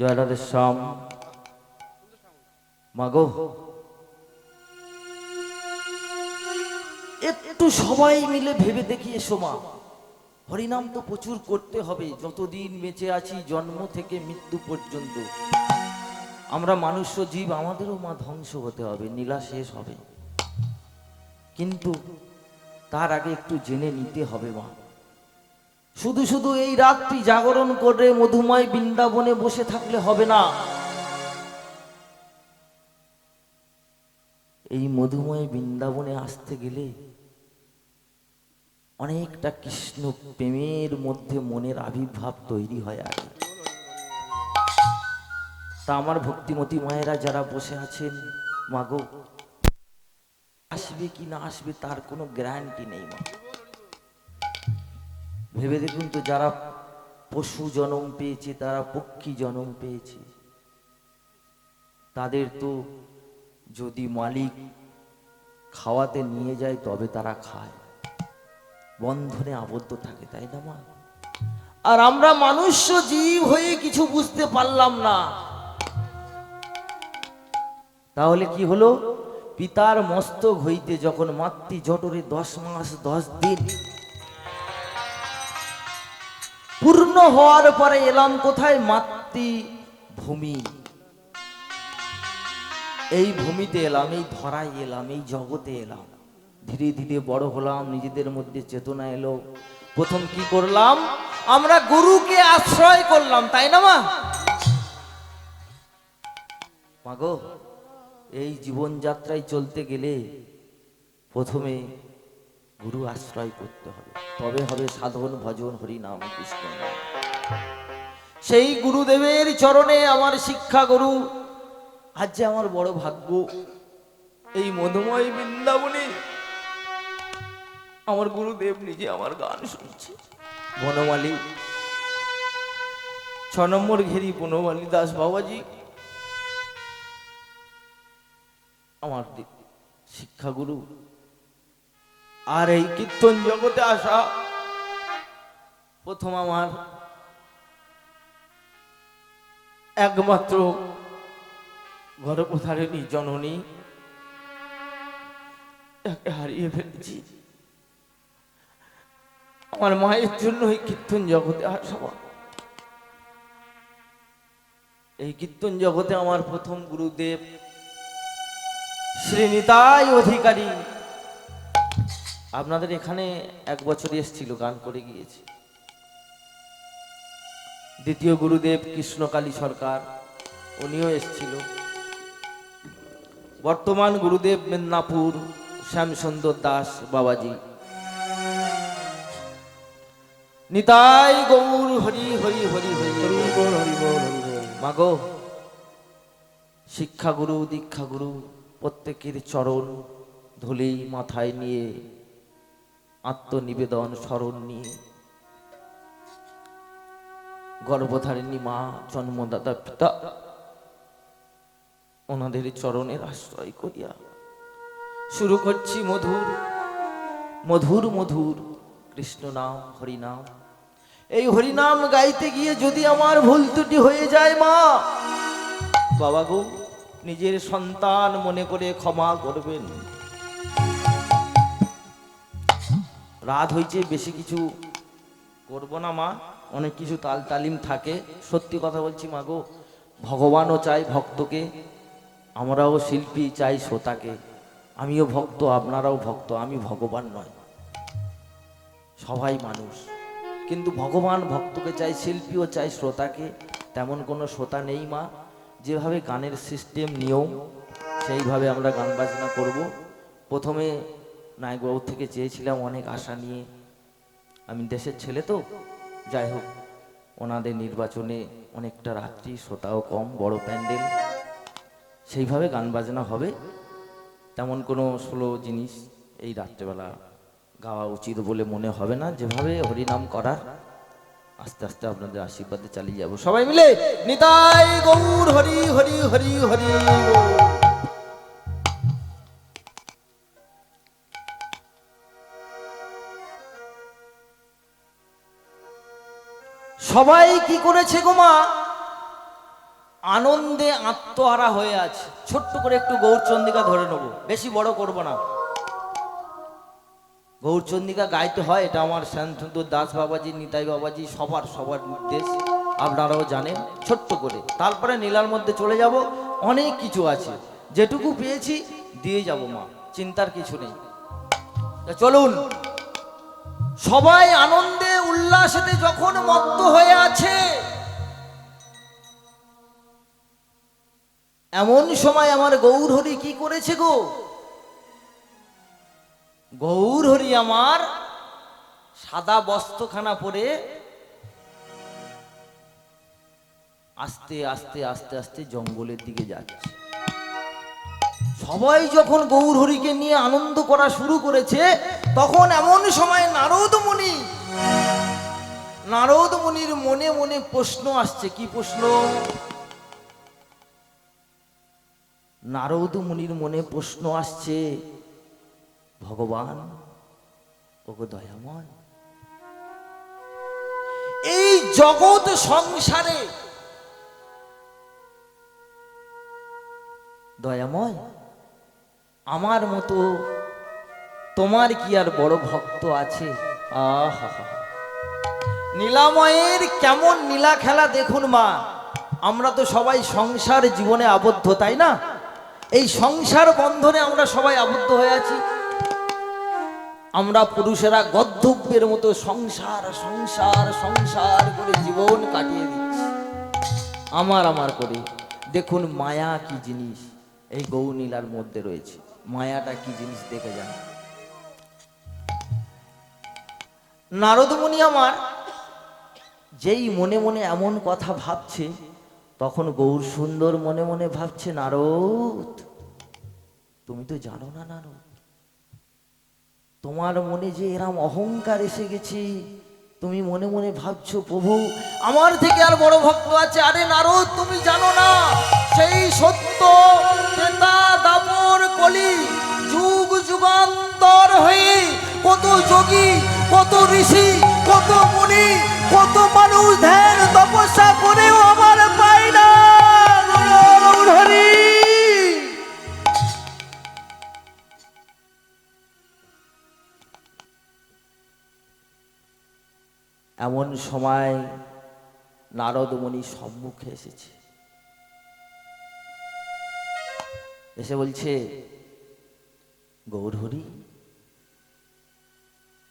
জয় রাধে শ্যাম। মাগো, একটু সবাই মিলে ভেবে দেখি এসো মা, হরিনাম তো প্রচুর করতে হবে যতদিন বেঁচে আছি, জন্ম থেকে মৃত্যু পর্যন্ত। আমরা মানুষ্য জীব, আমাদেরও মা ধ্বংস হতে হবে, নীলা শেষ হবে, কিন্তু তার আগে একটু জেনে নিতে হবে মা। শুধু শুধু এই রাত্রি জাগরণ করে মধুময় বৃন্দাবনে বসে থাকলে হবে না। এই মধুময় বৃন্দাবনে আসতে গেলে অনেকটা কৃষ্ণ প্রেমের মধ্যে মনের আবির্ভাব তৈরি হয় আগে। তা আমার ভক্তিমতী মায়েরা যারা বসে আছেন, মাগো, আসবে কি না আসবে তার কোনো গ্যারান্টি নেই মা। ভেবে দেখুন তো, যারা পশু জন্ম পেয়েছে, তারা পক্ষী জন্ম পেয়েছে, তাদের তো যদি মালিক খাওয়াতে নিয়ে যায় তবে তারা খায়, বন্ধনে আবদ্ধ থাকে, তাই না মা? আর আমরা মানুষ্য জীব হয়ে কিছু বুঝতে পারলাম না। তাহলে কি হলো? পিতার মস্তক হইতে যখন মাতৃ জঠরে 10 মাস 10 দিন পূর্ণ হওয়ার পরে এলাম কোথায়? মাতৃভূমি। এই ভূমিতে এলাম, এই ধরায় এলাম, এই জগতে এলাম। ধীরে ধীরে বড় হলাম, নিজেদের মধ্যে চেতনা এলো। প্রথম কি করলাম? আমরা গুরুকে আশ্রয় করলাম, তাই না মা? মাগো, এই জীবনযাত্রায় চলতে গেলে প্রথমে গুরু আশ্রয় করতে হবে, তবে হবে সাধন ভজন হরি নাম কৃষ্ণ নাম। সেই গুরুদেবের চরণে আমার শিক্ষা গুরু। আজ যে আমার বড় ভাগ্য, এই মধুময় বৃন্দাবনে আমার গুরুদেব নিজে আমার গান শুনছে। বনমালী 6 নম্বর ঘেরি বনমালী দাস বাবাজি আমার শিক্ষাগুরু। আর এই কীর্তন জগতে আসা প্রথম আমার একমাত্র গর্ভধারিণী জননী, তাকে হারিয়ে ফেলেছি। আমার মায়ের জন্য এই কীর্তন জগতে আসা। এই কীর্তন জগতে আমার প্রথম গুরুদেব শ্রী নিতাই অধিকারী। আপনাদের এখানে 1 বছর এসেছিল, গান করে গিয়েছে। দ্বিতীয় গুরুদেব কৃষ্ণকালী সরকার, উনিও এসেছিল। বর্তমান গুরুদেব মেদিনীপুর শ্যামসুন্দর দাস বাবাজি। নিতাই গৌর হরি হরি হরি হরি হরি বল হরি বল হরি বল। মাগো, শিক্ষাগুরু দীক্ষাগুরু প্রত্যেকের চরণ ধুলি মাথায় নিয়ে, আত্মনিবেদন স্মরণ নিয়ে, গর্ভধারিণী মা, জন্মদাতা পিতা, ওনাদের চরণের আশ্রয় করিয়া শুরু করছি মধুর মধুর মধুর কৃষ্ণ নাম হরিনাম। এই হরিনাম গাইতে গিয়ে যদি আমার ভুল ত্রুটি হয়ে যায় মা, বাবা গো, নিজের সন্তান মনে করে ক্ষমা করবেন। রাত হয়েছে, বেশি কিছু করব না মা, অনেক কিছু তালিম থাকে। সত্যি কথা বলছি মা গো, ভগবানও চাই ভক্তকে, আমরাও শিল্পী চাই শ্রোতাকে। আমিও ভক্ত, আপনারাও ভক্ত, আমি ভগবান নয়, সবাই মানুষ। কিন্তু ভগবান ভক্তকে চাই, শিল্পীও চাই শ্রোতাকে। তেমন কোনো শ্রোতা নেই মা। যেভাবে গানের সিস্টেম নিয়ম, সেইভাবে আমরা গান বাজনা করব। প্রথমে নায়কবাবু থেকে চেয়েছিলাম অনেক আশা নিয়ে, আমি দেশের ছেলে তো, যাই হোক, ওনাদের নির্বাচনে অনেকটা রাত্রি, শ্রোতাও কম, বড় প্যান্ডেল, সেইভাবে গান বাজনা হবে। তেমন কোনো স্লো জিনিস এই রাত্রেবেলা গাওয়া উচিত বলে মনে হবে না। যেভাবে হরিনাম করার, আস্তে আস্তে আপনাদের আশীর্বাদে চালিয়ে যাব সবাই মিলে। নিতাই গৌর হরি হরি হরি হরি। সবাই কি করেছে গো মা? আনন্দে আত্মহারা হয়ে আছে। ছোট্ট করে একটু গৌরচন্দ্রিকা ধরে নেব, বেশি বড় করব না। গৌরচন্দ্রিকা গাইতে হয়, এটা আমার শ্যামসুন্দর দাস বাবাজি, নিতাই বাবাজি সবার নির্দেশ, আপনারাও জানেন। ছোট্ট করে তারপরে নীলার মধ্যে চলে যাব। অনেক কিছু আছে, যেটুকু পেয়েছি দিয়ে যাব মা, চিন্তার কিছু নেই। চলুন, সবাই আনন্দে উল্লাসেতে যখন মত্ত হয়ে আছে, এমন সময় আমার গৌরহরি কি করেছে গো? গৌরহরি আমার সাদা বস্ত্রখানা পরে আস্তে আস্তে আস্তে আস্তে জঙ্গলের দিকে যাচ্ছে। সবাই যখন গৌরহরিকে নিয়ে আনন্দ করা শুরু করেছে, তখন এমন সময় নারদ মুনির মনে মনে প্রশ্ন আসছে। কি প্রশ্ন? নারদ মুনির মনে প্রশ্ন আসছে, ভগবান ওগো দয়াময়, এই জগৎ সংসারে দয়াময় আমার মতো তোমার কি আর বড় ভক্ত আছে? আহা, নীলাময়ের কেমন নীলা খেলা দেখুন মা। আমরা তো সবাই সংসার জীবনে আবদ্ধ, তাই না? এই সংসার বন্ধনে আমরা সবাই আবদ্ধ হয়ে আছি। আমরা পুরুষেরা গদ্ধব্যের মতো সংসার সংসার সংসার করে জীবন কাটিয়ে দিচ্ছি, আমার করে। দেখুন মায়া কি জিনিস এই গৌরনীলার মধ্যে রয়েছে। মায়াটা কি জিনিস দেখে যান। নারদ মুনি আমার যেই মনে মনে এমন কথা ভাবছে, তখন গৌর সুন্দর মনে মনে ভাবছে, নারদ তুমি তো জানো না নারদ, তোমার মনে যে এরম অহংকার এসে গেছে। তুমি মনে মনে ভাবছো প্রভু আমার থেকে আর বড় ভক্ত আছে। আরে নারদ তুমি জানো না, সেই সত্য ত্রেতা দাপর কলি যুগ যুগান্তর হয়ে কত যোগী, কত ঋষি, কত মুনি, কত মানুষ ধ্যান তপস্যা করেও আমার পাই না। এমন সময় নারদ মুনি সম্মুখে এসেছে, এসে বলছে, গৌরহরি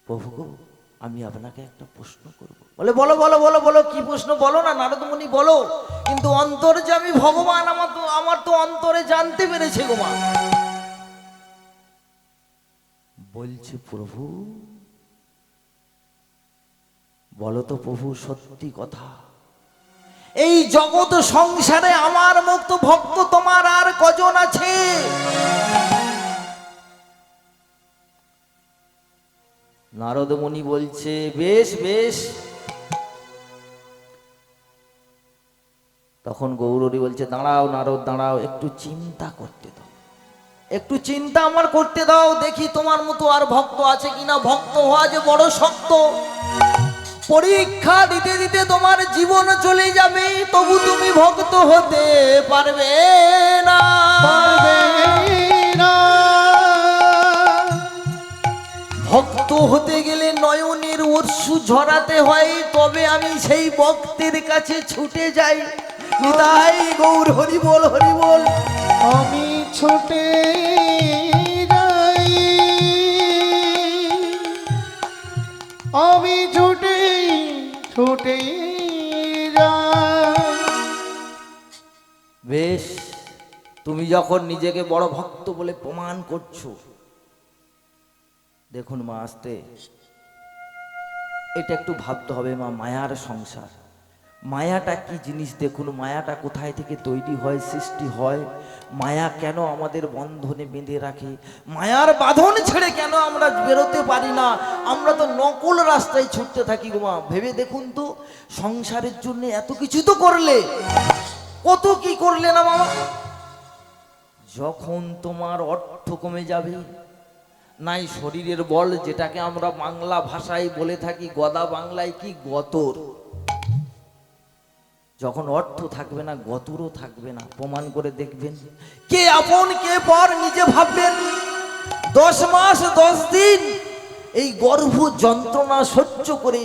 প্রভু গো, আমি আপনাকে একটা প্রশ্ন করব। বলে বলো বলো বলো বলো, কি প্রশ্ন বলো না নারদ মুনি বলো। কিন্তু অন্তরে যে আমি ভগবান, আমার তো অন্তরে জানতে পেরেছে গো মা। বলছে প্রভু বলো তো প্রভু সত্যি কথা, এই জগৎ সংসারে আমার মতো ভক্ত তোমার আর কজন আছে? নারদ মুনি বলছে, বেশ বেশ। তখন গৌরহরি বলছে, দাঁড়াও নারদ দাঁড়াও, একটু চিন্তা করতে দাও, একটু চিন্তা আমার করতে দাও, দেখি তোমার মতো আর ভক্ত আছে কিনা। ভক্ত হওয়া যে বড় শক্ত, পরীক্ষা দিতে দিতে তোমার জীবন চলে যাবে, তবু তুমি ভক্ত হতে পারবে না। ভক্ত হতে গেলে নয়নের অশ্রু ঝরাতে হয়, তবে আমি সেই ভক্তের কাছে ছুটে যাই। নিতাই গৌর হরি বল হরি বল। আমি ছুটে যাই, আমি ছুটে ছুটে যাই। বেশ, তুমি যখন নিজেকে বড় ভক্ত বলে প্রমাণ করছো, দেখুন মা আস্তে, এটা একটু ভাবতে হবে মা। মায়ার সংসার, মায়াটা কি জিনিস দেখুন। মায়াটা কোথায় থেকে তৈরি হয়, সৃষ্টি হয়? মায়া কেন আমাদের বন্ধনে বেঁধে রাখে? মায়ার বাঁধন ছেড়ে কেন আমরা বেরোতে পারি না? আমরা তো নকল রাস্তায় ছুটতে থাকি গো মা। ভেবে দেখুন তো, সংসারের জন্য এত কিছু তো করলে, কত কি করলে না মামা। যখন তোমার অর্থ কমে যাবে, নাই শরীরের বল, যেটাকে আমরা বাংলা ভাষায় বলে থাকি, গদা বাংলায় কি গতর, যখন অর্থ থাকবে না, গতুরও থাকবে না, প্রমাণ করে দেখবেন কে আপন কে পর নিজে ভাববেন। 10 মাস 10 দিন এই গর্ভ যন্ত্রণা সহ্য করে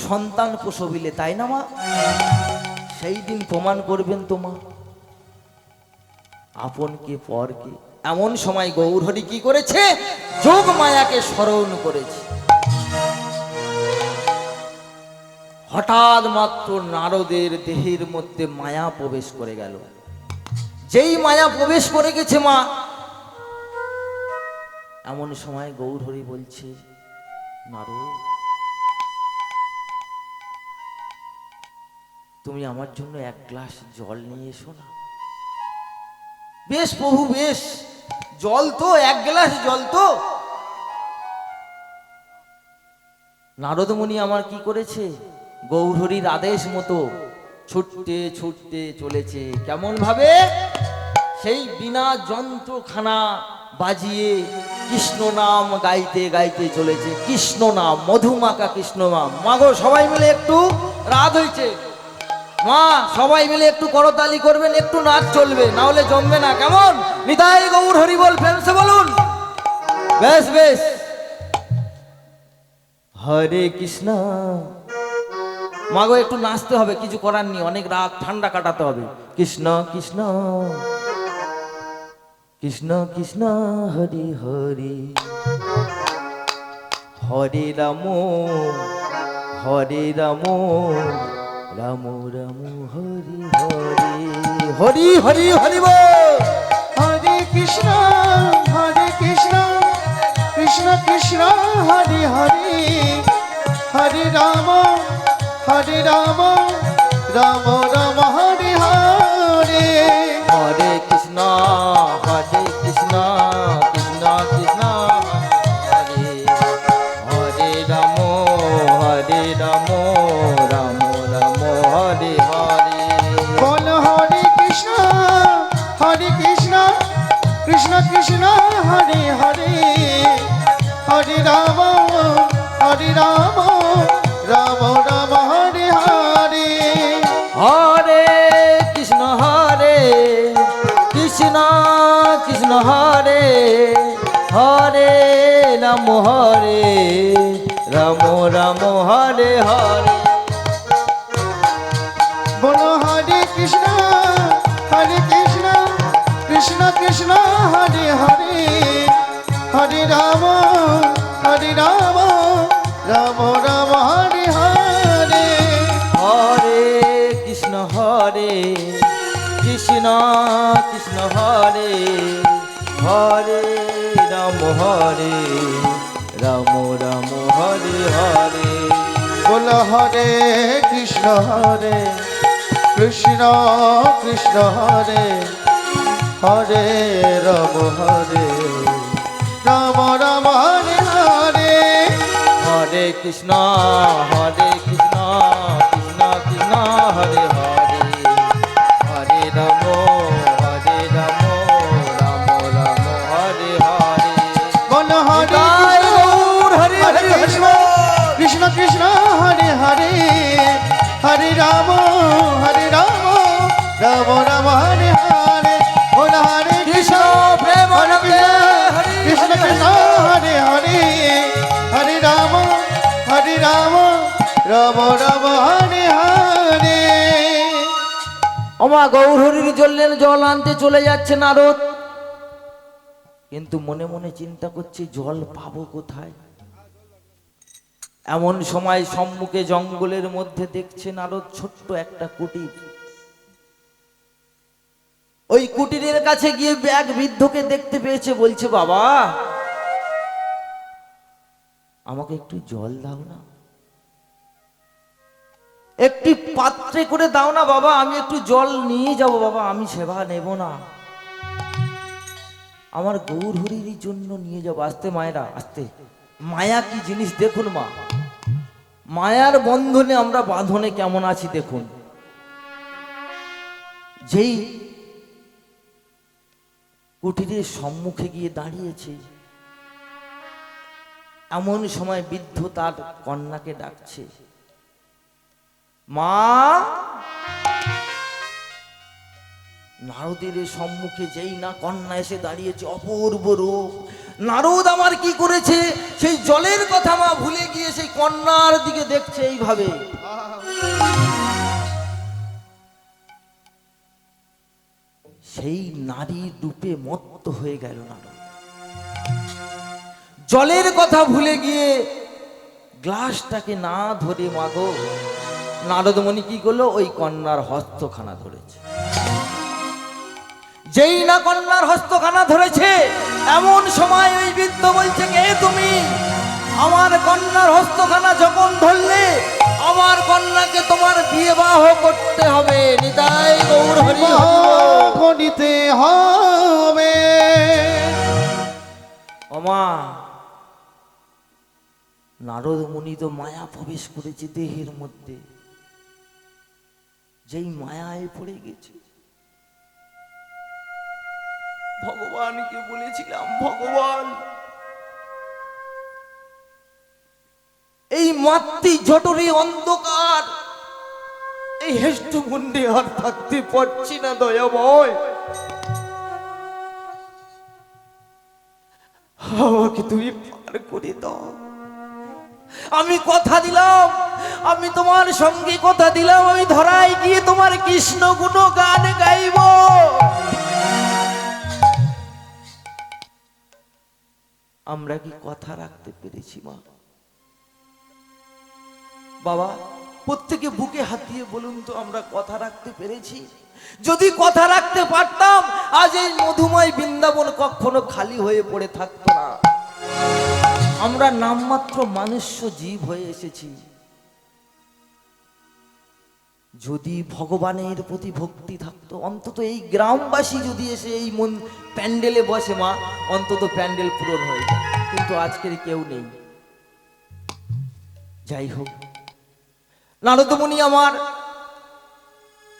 সন্তান প্রসবিলে, তাই না মা? সেই দিন প্রমাণ করবেন তো মা আপন কে পর কে। এমন সময় গৌরহরি কি করেছে? যোগ মায়াকে স্মরণ করেছে। হঠাৎ মাত্র নারদের দেহের মধ্যে মায়া প্রবেশ করে গেল। যেই মায়া প্রবেশ করে গেছে মা, এমন সময় গৌরহরি বলছে, নারদ তুমি আমার জন্য 1 গ্লাস জল নিয়ে এসো না। বেশ প্রভু বেশ, জল তো 1 গ্লাস জল তো। নারদমুনি আমার কি করেছে? গৌরহরির আদেশ মতো ছুটতে ছুটতে চলেছে। কেমন ভাবে? সেই বিনা যন্ত্রখানা বাজিয়ে কৃষ্ণ নাম গাইতে গাইতে চলেছে। কৃষ্ণ নাম, মধুমাকা কৃষ্ণ নাম। মাগো সবাই মিলে একটু, রাত হয়েছে মা, সবাই মিলে একটু করতালি করবেন, একটু নাচ চলবে, না হলে জমবে না। কেমন? নিতাই গৌর হরি বল, ফেলছে বলুন। বেশ বেশ। হরে কৃষ্ণ। মাগো একটু নাচতে হবে, কিছু করার নেই, অনেক রাত ঠান্ডা কাটাতে হবে। কৃষ্ণ কৃষ্ণ কৃষ্ণ কৃষ্ণ হরি হরি, হরে রাম হরে রাম, রাম রাম হরি হরি, হরি হরি হরি বল। হরে কৃষ্ণ কৃষ্ণ কৃষ্ণ হরে হরে, হরে রাম রাম রাম হরে হরে। হরে কৃষ্ণ কৃষ্ণ কৃষ্ণ হরে হরে, রাম রাম রাম হরে হরে। বল হরে কৃষ্ণ কৃষ্ণ কৃষ্ণ হরে হরে, হরে রাম রাম রাম হরে হরে। হরে কৃষ্ণ কৃষ্ণ কৃষ্ণ হরে হরে, রাম রাম রাম হরে হরে। বলো হরে কৃষ্ণ কৃষ্ণ কৃষ্ণ হরে হরে, হরে রাম রাম রাম হরে হরে। হরে কৃষ্ণ কৃষ্ণ কৃষ্ণ হরে হরে, রাম রাম হরে হরে। বলো হরে কৃষ্ণ কৃষ্ণ কৃষ্ণ হরে হরে, রাম রাম হরে হরে। হরে কৃষ্ণ কৃষ্ণ কৃষ্ণ হরে হরে, হরে রাম রাম রাম হরে হরে। বলো হরে হরে কৃষ্ণ কৃষ্ণ কৃষ্ণ হরে হরে, হরে রাম রাম রাম হরে হরে। বলো হরে কৃষ্ণ প্রেম কৃষ্ণ কৃষ্ণ হরে হরে, হরে রাম রাম রাম হরে হরে। ওমা গৌরহরির জলের জল আনতে চলে যাচ্ছে নারদ, কিন্তু মনে মনে চিন্তা করছে জল পাবো কোথায়। এমন সময় সম্মুখে জঙ্গলের মধ্যে দেখছে নারদ ছোট্ট একটা কুটির। ওই কুটিরের কাছে গিয়ে এক বৃদ্ধকে দেখতে পেয়েছে, বলছে বাবা আমাকে একটু জল দাও না, একটি পাত্রে করে দাও না বাবা, আমি একটু জল নিয়ে যাব বাবা, আমি সেবা নেব না, আমার গৌরহরির জন্য নিয়ে যাবো। আস্তে মায়েরা আস্তে। মায়া কি জিনিস দেখুন মা, মায়ার বন্ধনে আমরা বাঁধনে কেমন আছি দেখুন। যেই কুটিরের সম্মুখে গিয়ে দাঁড়িয়েছে, এমন সময় বৃদ্ধ তার কন্যাকে ডাকছে, মা নারদের সম্মুখে যেই না কন্যা এসে দাঁড়িয়েছে, অপূর্ব রূপ। নারদ আমার কি করেছে, সেই জলের কথা মা ভুলে গিয়ে সেই কন্যার দিকে দেখছে এইভাবে। সেই নারীর রূপে মত্ত হয়ে গেল নারদ। জলের কথা ভুলে গিয়ে গ্লাসটাকে না ধরে মাগো নারদমণি কি করলো, ওই কন্যার হস্তখানা ধরেছে। যেই না কন্যার হস্তখানা ধরেছে, এমন সময় ওই বৃদ্ধ বলছে, কে তুমি? আমার কন্যার হস্তখানা যখন ধরলে, আমার কন্যাকে তোমার বিবাহ করতে হবে। নিতাই গৌর হরি নিতে হবে। ওমা, নারদ মুনি তো মায়া প্রবেশ করেছে দেহের মধ্যে, যেই মায়ায় পড়ে গেছে। ভগবানকে বলেছিলাম, ভগবান এই মাতৃ জঠরে অন্ধকার, এই হেষ্টমুণ্ডে আর থাকতে পারছি না দয়াময়, আমাকে তুমি পার করে দাও। আমি কথা দিলাম, আমি তোমার সঙ্গে কথা দিলাম, আমি ধরায় গিয়ে তোমার কৃষ্ণ গুণ গান গাইব। আমরা কি কথা রাখতে পেরেছি মা? বাবা, প্রত্যেকে বুকে হাত দিয়ে বলুন তো, আমরা কথা রাখতে পেরেছি? যদি কথা রাখতে পারতাম, আজ এই মধুময় বৃন্দাবন কখনো খালি হয়ে পড়ে থাকতো না। আমরা নামমাত্র মনুষ্য জীব হয়ে এসেছি। যদি ভগবানের প্রতি ভক্তি থাকতো, অন্তত এই গ্রামবাসী যদি এসে এই প্যান্ডেলে বসে মা, অন্তত প্যান্ডেল পূরণ হয়ে যায়। কিন্তু আজকের কেউ নেই। যাই হোক, নারদমুনি আমার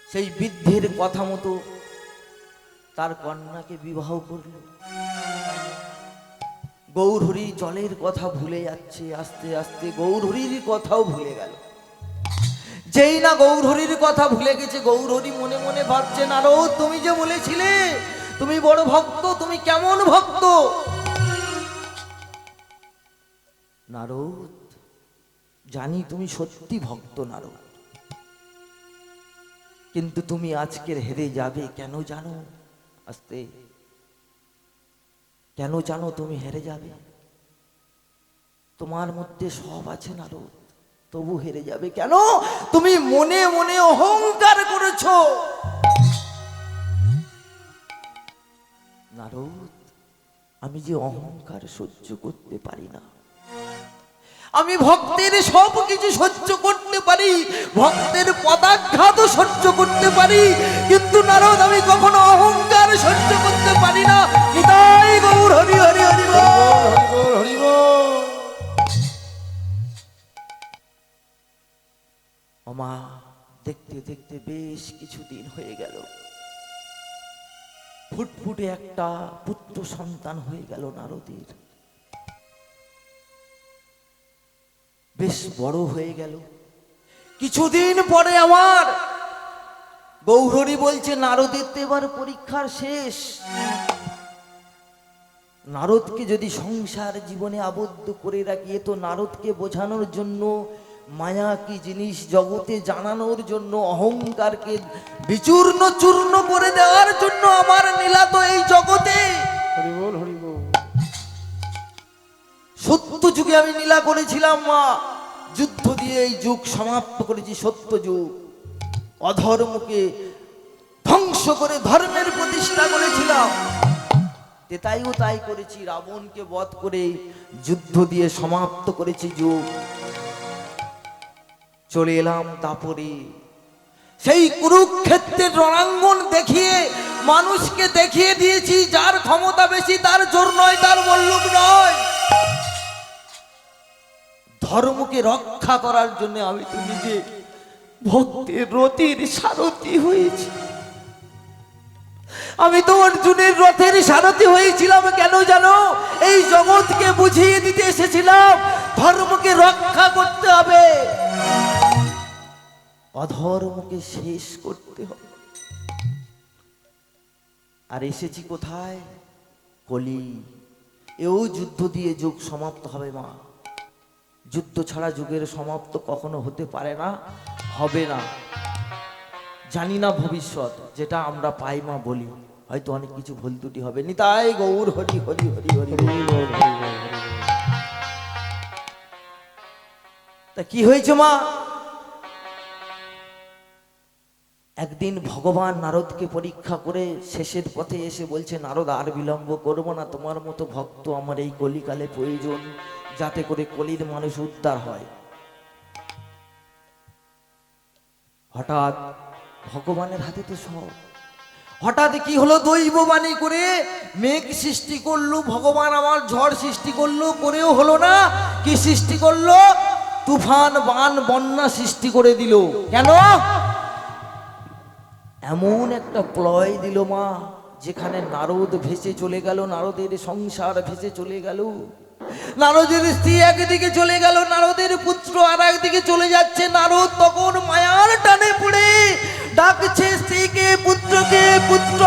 সেই বৃদ্ধের কথা মতো তার কন্যাকে বিবাহ করল। গৌরহরি জলের কথা ভুলে যাচ্ছে, আস্তে আস্তে গৌরহরির কথাও ভুলে গেল। যেই না গৌরহরির কথা ভুলে গেছে, গৌরহরি মনে মনে ভাবছে, নারদ তুমি যে বলেছিলে তুমি বড় ভক্ত, তুমি কেমন ভক্ত? নারদ, জানি তুমি সত্যি ভক্ত নারদ, কিন্তু তুমি আজকের হেরে যাবে। কেন জানো? আস্তে, কেন জানো তুমি হেরে যাবে? তোমার মধ্যে সব আছে নারদ, তবু হেরে যাবে কেন? তুমি মনে মনে অহংকার করেছো। নারদ, আমি যে অহংকার সহ্য করতে পারি না। আমি ভক্তের সব কিছু সহ্য করতে পারি, ভক্তের পদাঘাত সহ্য করতে পারি, কিন্তু নারদ আমি কখনো অহংকার সহ্য করতে পারি না। নিতাই গৌর হরি হরি হরি বল। ওমা, দেখতে দেখতে বেশ কিছুদিন হয়ে গেল। ফুটফুটে একটা পুত্র সন্তান হয়ে গেল নারদের। বেশ বড় হয়ে গেল। কিছুদিন পরে আমার গৌরহরি বলছে, নারদের তো এবার পরীক্ষার শেষ। নারদকে যদি সংসার জীবনে আবদ্ধ করে রাখি, এ তো নারদকে বোঝানোর জন্য, মায়া কি জিনিস জগতে জানানোর জন্য, অহংকারকে বিচূর্ণ চূর্ণ করে দেওয়ার জন্য আমার নীলা তো এই জগতে। হরি বল, হরি বল। সত্য যুগে আমি নীলা করেছিলাম মা, যুদ্ধ দিয়ে এই যুগ সমাপ্ত করেছি। সত্য যুগ, অধর্মকে ধ্বংস করে ধর্মের প্রতিষ্ঠা করেছিলাম। তেতাইও তাই করেছি, রাবণকে বধ করে যুদ্ধ দিয়ে সমাপ্ত করেছি যুগ। চলে এলাম তারপরে সেই কুরুক্ষেত্রের রণাঙ্গন দেখিয়ে মানুষকে দেখিয়ে দিয়েছি, যার ক্ষমতা বেশি তার জোর নয়, তার বল্লভ নয়। ধর্মকে রক্ষা করার জন্য আমি তো নিজে ভক্তের রথের সারথি হয়েছি। আমি তো অর্জুনের রথের সারথি হয়েছিলাম। কেন জানো? এই জগৎকে বুঝিয়ে দিতে এসেছিলাম, ধর্মকে রক্ষা করতে হবে, অধর্মকে শেষ করতে হবে। আর এসেছি কোথায়? কলি। এও যুদ্ধ দিয়ে যুগ সমাপ্ত হবে মা। যুদ্ধ ছাড়া যুগের সমাপ্ত কখনো হতে পারে না, হবে না। জানি না ভবিষ্যৎ, যেটা আমরা পাই মা বলি, হয়তো অনেক কিছু ভুল ত্রুটি হবে। নিতাই গৌর হরি হরি হরি হরি বল। তা কি হয়েছে মা? একদিন ভগবান নারদকে পরীক্ষা করে শেষের পথে এসে বলছে, নারদ আর বিলম্ব করবো না, তোমার মতো ভক্ত আমার এই কলিকালে প্রয়োজন, যাতে করে কলির মানুষ উদ্ধার হয়। হঠাৎ ভগবানের হাতে তো সব। হঠাৎ কি হলো? দৈববাণী করে মেঘ সৃষ্টি করলো ভগবান, আমার ঝড় সৃষ্টি করলো, করেও হলো না। কি সৃষ্টি করলো? তুফান, বান, বন্যা সৃষ্টি করে দিল। কেন? এমন একটা প্রলয় দিল মা, যেখানে নারদ ভেসে চলে গেল, নারদের সংসার ভেসে চলে গেল, নারদের স্ত্রী একদিকে চলে গেল, নারদের পুত্র আর একদিকে চলে যাচ্ছে। নারদ তখন মায়ার টানে পড়ে ডাকছে স্ত্রীকে, পুত্রকে, পুত্র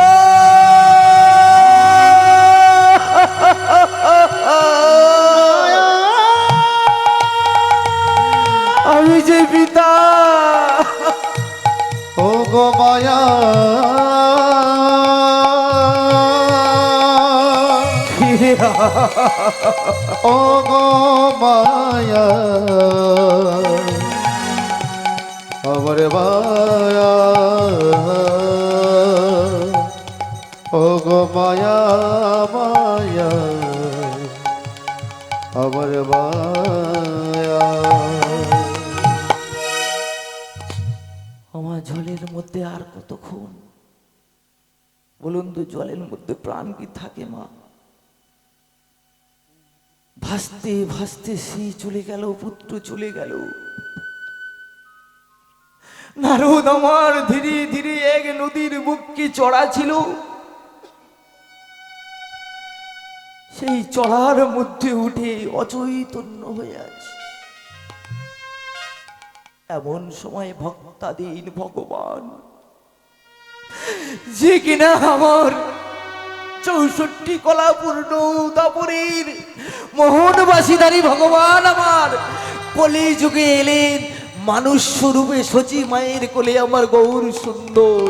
আমি যে পিতা, ও গো মায়া, ও গো মায়া, আমার মায়া, ও গো মায়া, মায়া, আমার মায়া। আমার জলের মধ্যে আর কতক্ষণ বলুন তো? জলের মধ্যে প্রাণ কি থাকে মা? ভাসতে ভাসতে স্ত্রী চলে গেল, পুত্র চলে গেল। নারদ আমার ধীরে ধীরে এক নদীর বুককে চড়া ছিল, সেই চড়ার মধ্যে উঠে অচৈতন্য হয়ে আছে। এমন সময় ভক্তাধীন ভগবান, যে কিনা আমার 64 কলাপূর্ণ উদাপুরীর মোহনবাসীধারী ভগবান, আমার কলি যুগে এলেন মানুষ স্বরূপে, সচি মায়ের কোলে আমার গৌর সুন্দর।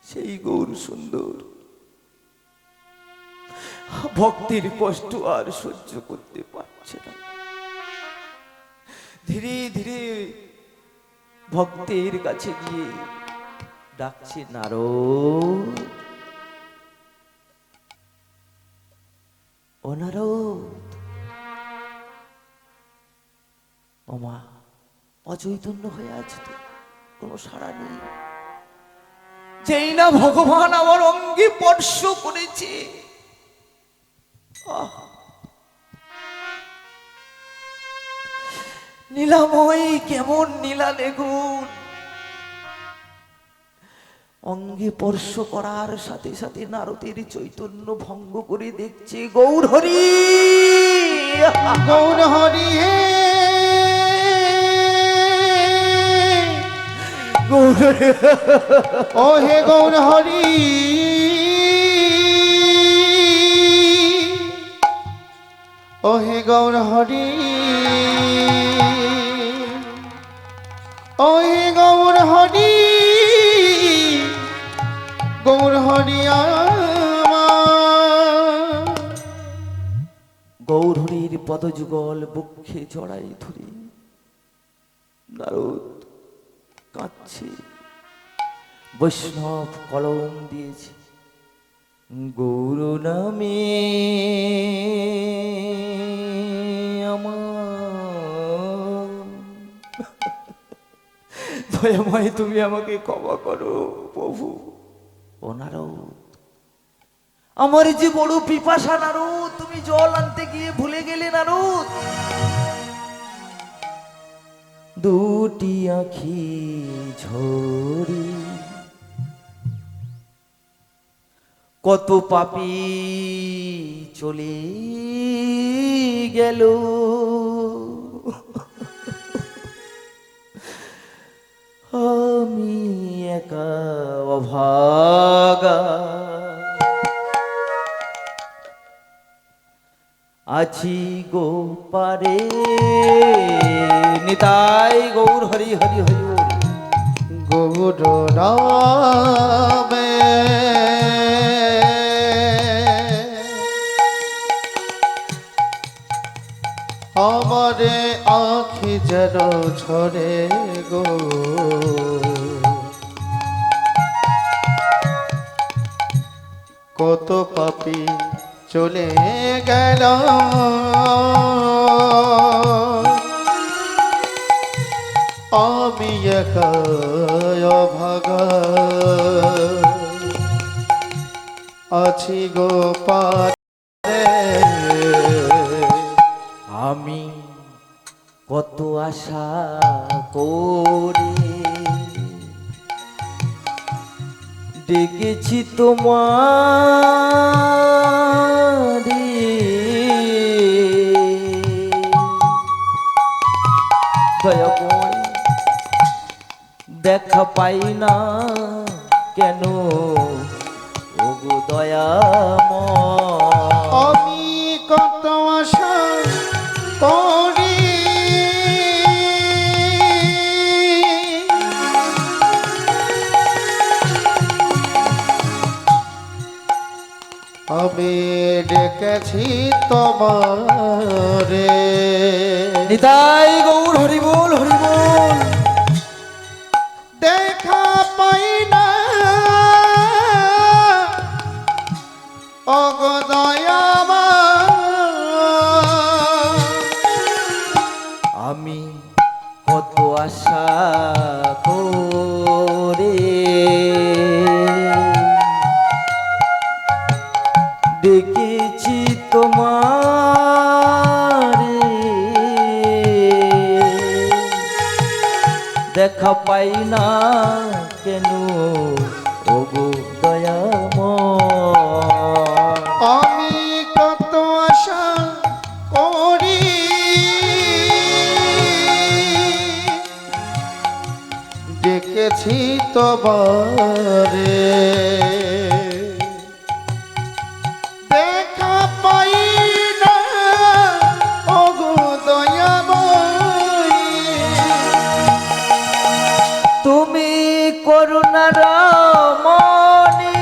সেই গৌর সুন্দর ভক্তের কষ্ট আর সহ্য করতে পারছে না। ধীরে ধীরে ভক্তের কাছে গিয়ে ডাকছে, নারদ, ও নারদ। ও মা, অচৈতন্য হয়ে আছে তো, কোনো সাড়া নেই। যেই না ভগবান আমার অঙ্গে স্পর্শ করেছে, নীলাময় কেমন নীলা লেগুন, অঙ্গে স্পর্শ করার সাথে সাথে নারদের চৈতন্য ভঙ্গ করে দেখছে। গৌর হরি, গৌর হরি হে, গৌর, ও হে গৌর হরি, ও হে গৌর হরি, ও হে গৌর হরি, গৌর হরি আমার। গৌর হরির পদযুগল বক্ষে জড়াই ধরে নারদ কাঁদছে। বৈষ্ণব কলম দিয়েছে, গৌর নামে আমার, দয়াময় তুমি আমাকে ক্ষমা করো প্রভু। ও নারদ, আমার যে বড় পিপাসা নারদ, তুমি জল আনতে গিয়ে ভুলে গেলে নারদ। দুটি আঁখি ঝরি কত পাপী চলে গেল, আমি একা হতভাগা আছি গো পারে নিতাই গৌর হরি হরি হরি বল। গৌর নামে আমারে আখি যেন ঝরে গো, কত পাপী চলে গেল আমি একা অভাগা আছি গো পারে। আমি কত আশা করে ডেকেছি তোমারি, দয়া করে দেখা পাই না কেন ওগো দয়াময়। আমি কত আশা করি আমি ডেকেছি তোমারে, নিতাই গৌর হরি বল হরি বল। দেখা পাই না ওগো দয়াময়। আমি কত আশা করে ডেকেছি তোমারে, দেখা পাই না কেন ওগো দয়াময়। আমি কত আশা করি ডেকেছি তোমারে, দেখা পাই না ওগো দয়াময়। তুমি করুণার মনি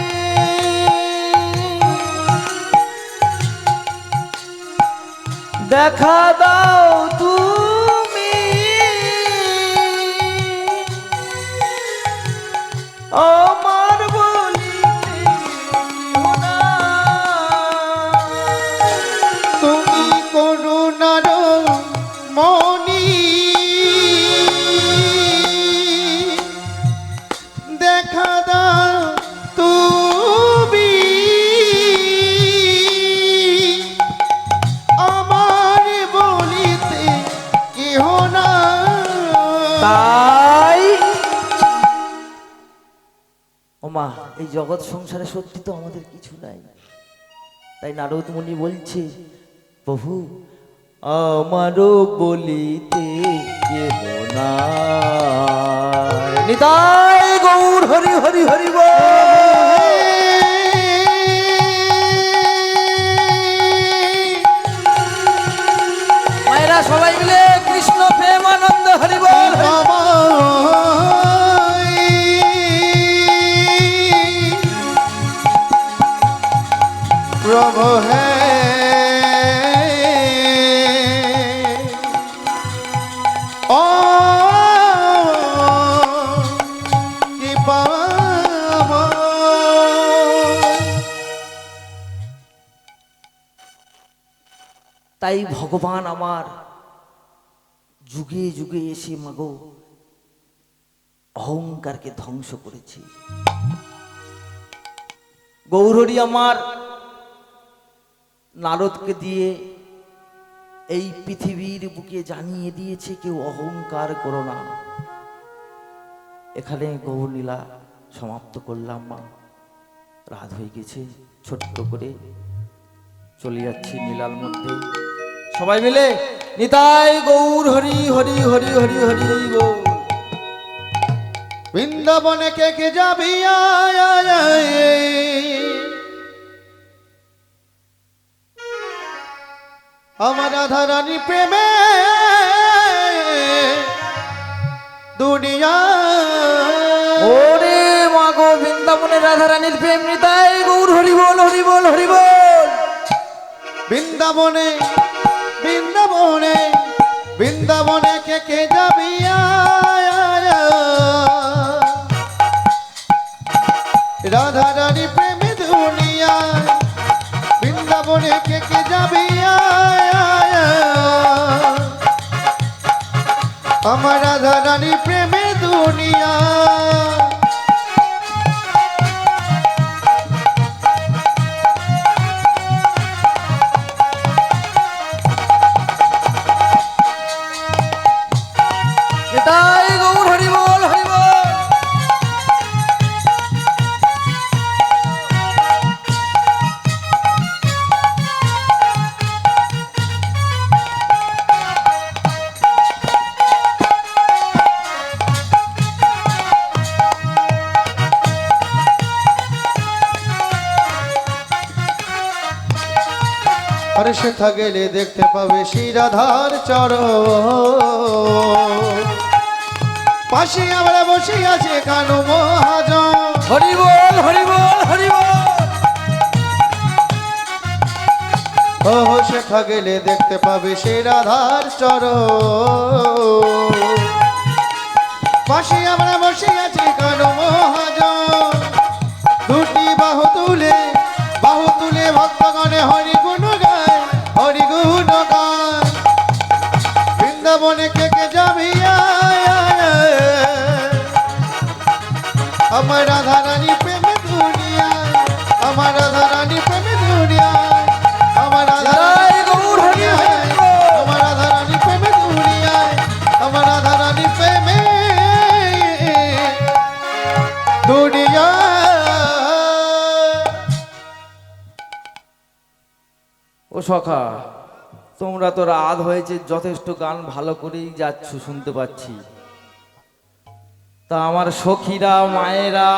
দেখা দাও তুমি, আমার বলিতে কেহ নাই। তুমি করুণার মনি দেখা দাও তুমি, আমার বলিতে কেহ না। তাই ওমা এই জগৎ সংসারে সত্যি তো আমাদের কিছু নাই, তাই নারদ মুনি বলছে প্রভু আমারও বলিতে কেহ নাই। নিতাই গৌর হরি হরি হরি বল। মায়েরা সবাই মিলে কৃষ্ণ প্রেমানন্দ হরি বল। প্রভু হে ও কি পাব। তাই ভগবান আমার যুগে যুগে এসে মাগো অহংকারকে ধ্বংস করেছে। গৌরহরি আমার নারদকে দিয়ে এই পৃথিবীর বুকে জানিয়ে দিয়েছে কেউ অহংকার করো না। এখানে গৌরলীলা সমাপ্ত করলাম মা, রাত হয়ে গেছে, ছোট্ট করে চলে যাচ্ছি নীলার মধ্যে। সবাই মিলে নিতাই গৌর হরি হরি হরি হরি হরি বল। বৃন্দাবনে কে কে যাবি আয়, আয়, আয়। আমার রাধা রানী প্রেমে দুনিয়া ওরে মাগো বৃন্দাবনের রাধারানীর প্রেম নিতাই গৌর হরি বল হরি বল হরি বল। বৃন্দাবনে বৃন্দাবনে বৃন্দাবনে কে কে যাবি আয়, আয়, আয়। রাধা রানী প্রেমে দুনিয়া বৃন্দাবনে কে কে যাবি আয়, আয়, আয়। আমার রাধা রানী প্রেমে দুনিয়া নিতাই গৌর হরি বল হরি বল। আরে সেথা গেলে দেখতে পাবে শিরাধার চরণ পাশে আমরা বসে আছে কানু মহাজন হরি বল হরি বল হরি বল। ও সেথা গেলে দেখতে পাবে শিরাধার চরণ পাশে আমরা বসে আছি কানু মহাজন দুটি বাহু তুলে ভক্তগণে হরি গুণ গায় হরি গুণ গায় বৃন্দাবনে কে কে যাবি আয়, আয়, আয়। আমার রাধা রানী প্রেমে দুনিয়ায় আমার রাধা রানী প্রেমে দুনিয়ায় আমার রাধা রানী গৌর হরি দুনিয়ায় আমার রাধা রানী প্রেমে দুনিয়ায় আমার রাধা রানী প্রেমে দুনিয়ায়। ও সখা তোমরা তো রাত হয়েছে যথেষ্ট গান ভালো করেই যাচ্ছ শুনতে পাচ্ছি। তা আমার সখীরা মায়েরা